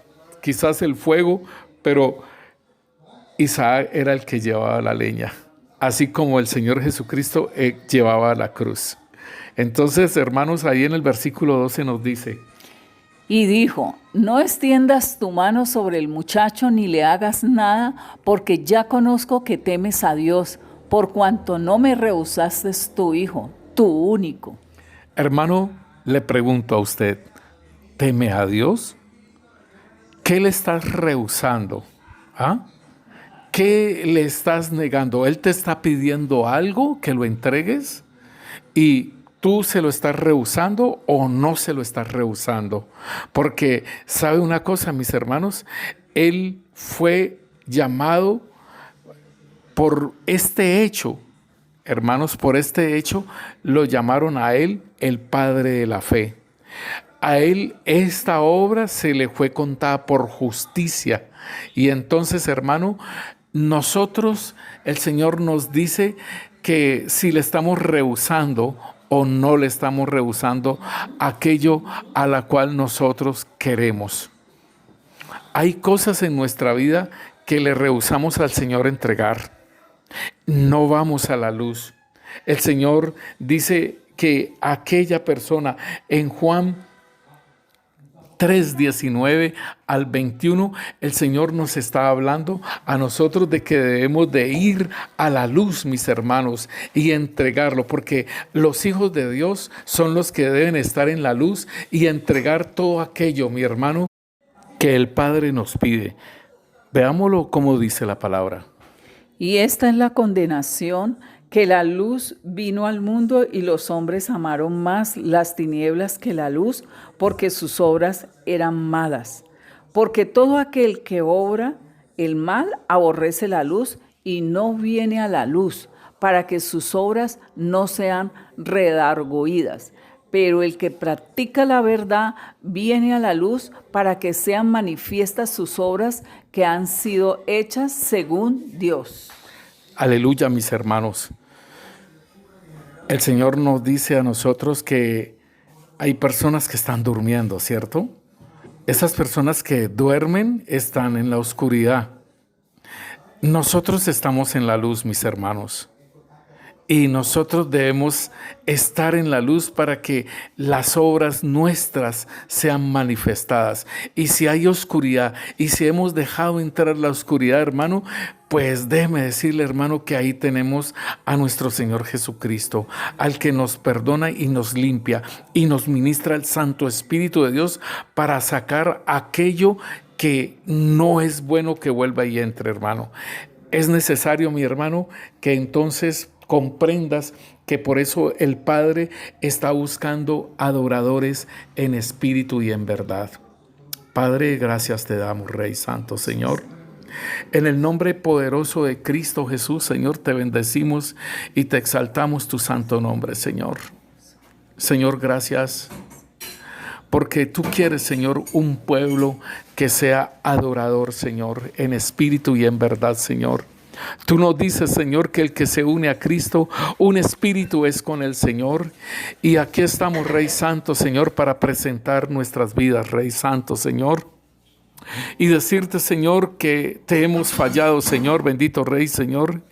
quizás el fuego, pero Isaac era el que llevaba la leña, así como el Señor Jesucristo llevaba la cruz. Entonces, hermanos, ahí en el versículo 12 nos dice: Y dijo, no extiendas tu mano sobre el muchacho ni le hagas nada, porque ya conozco que temes a Dios, por cuanto no me rehusaste tu hijo, tu único. Hermano, le pregunto a usted, ¿teme a Dios? ¿Qué le estás rehusando? ¿Ah? ¿Qué le estás negando? ¿Él te está pidiendo algo que lo entregues? Y ¿tú se lo estás rehusando o no se lo estás rehusando? Porque, ¿sabe una cosa, mis hermanos? Él fue llamado por este hecho. Hermanos, por este hecho lo llamaron a él el Padre de la Fe. A él esta obra se le fue contada por justicia. Y entonces, hermano, nosotros, el Señor nos dice que si le estamos rehusando o no le estamos rehusando aquello a la cual nosotros queremos. Hay cosas en nuestra vida que le rehusamos al Señor entregar. No vamos a la luz. El Señor dice que aquella persona en Juan 3:19 al 21, el Señor nos está hablando a nosotros de que debemos de ir a la luz, mis hermanos, y entregarlo, porque los hijos de Dios son los que deben estar en la luz y entregar todo aquello, mi hermano, que el Padre nos pide. Veámoslo como dice la palabra. Y esta es la condenación, que la luz vino al mundo y los hombres amaron más las tinieblas que la luz, porque sus obras eran malas. Porque todo aquel que obra el mal aborrece la luz y no viene a la luz, para que sus obras no sean redargüidas. Pero el que practica la verdad viene a la luz para que sean manifiestas sus obras que han sido hechas según Dios. Aleluya, mis hermanos. El Señor nos dice a nosotros que hay personas que están durmiendo, ¿cierto? Esas personas que duermen están en la oscuridad. Nosotros estamos en la luz, mis hermanos. Y nosotros debemos estar en la luz para que las obras nuestras sean manifestadas. Y si hay oscuridad, y si hemos dejado entrar la oscuridad, hermano, pues déjeme decirle, hermano, que ahí tenemos a nuestro Señor Jesucristo, al que nos perdona y nos limpia, y nos ministra el Santo Espíritu de Dios para sacar aquello que no es bueno que vuelva y entre, hermano. Es necesario, mi hermano, que entonces comprendas que por eso el Padre está buscando adoradores en espíritu y en verdad. Padre, gracias te damos, Rey Santo, Señor. En el nombre poderoso de Cristo Jesús, Señor, te bendecimos y te exaltamos tu santo nombre, Señor. Señor, gracias porque tú quieres, Señor, un pueblo que sea adorador, Señor, en espíritu y en verdad, Señor. Tú nos dices, Señor, que el que se une a Cristo, un espíritu es con el Señor. Y aquí estamos, Rey Santo, Señor, para presentar nuestras vidas, Rey Santo, Señor. Y decirte, Señor, que te hemos fallado, Señor, bendito Rey, Señor.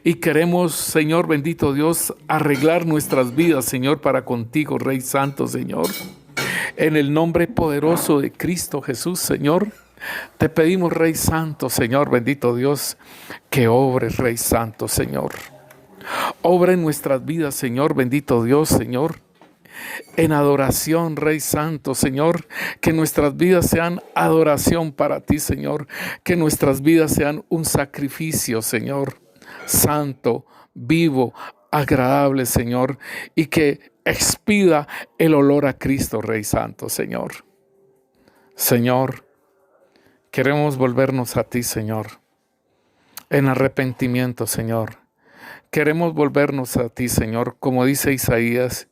Y queremos, Señor, bendito Dios, arreglar nuestras vidas, Señor, para contigo, Rey Santo, Señor. En el nombre poderoso de Cristo Jesús, Señor. Te pedimos, Rey Santo, Señor, bendito Dios, que obres, Rey Santo, Señor. Obra en nuestras vidas, Señor, bendito Dios, Señor. En adoración, Rey Santo, Señor, que nuestras vidas sean adoración para ti, Señor. Que nuestras vidas sean un sacrificio, Señor, santo, vivo, agradable, Señor, y que expida el olor a Cristo, Rey Santo, Señor. Señor, Queremos volvernos a ti, Señor, en arrepentimiento, Señor. Queremos volvernos a ti, Señor, como dice Isaías,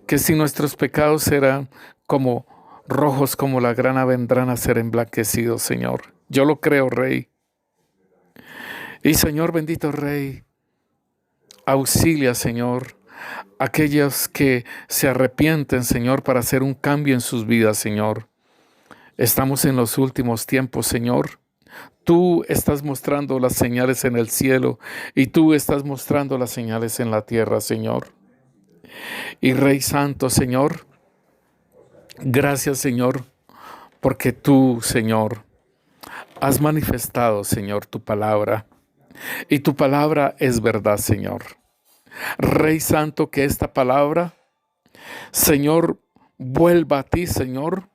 que si nuestros pecados eran como rojos como la grana, vendrán a ser emblanquecidos, Señor. Yo lo creo, Rey. Y Señor, bendito Rey, auxilia, Señor, a aquellos que se arrepienten, Señor, para hacer un cambio en sus vidas, Señor. Estamos en los últimos tiempos, Señor. Tú estás mostrando las señales en el cielo y tú estás mostrando las señales en la tierra, Señor. Y Rey Santo, Señor, gracias, Señor, porque tú, Señor, has manifestado, Señor, tu palabra. Y tu palabra es verdad, Señor. Rey Santo, que esta palabra, Señor, vuelva a ti, Señor,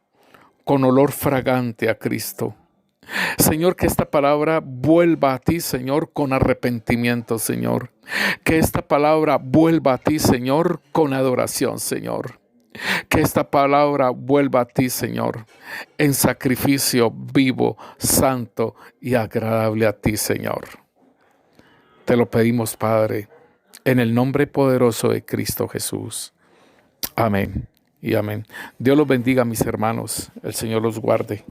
con olor fragante a Cristo. Señor, que esta palabra vuelva a ti, Señor, con arrepentimiento, Señor. Que esta palabra vuelva a ti, Señor, con adoración, Señor. Que esta palabra vuelva a ti, Señor, en sacrificio vivo, santo y agradable a ti, Señor. Te lo pedimos, Padre, en el nombre poderoso de Cristo Jesús. Amén y amén. Dios los bendiga, mis hermanos. El Señor los guarde.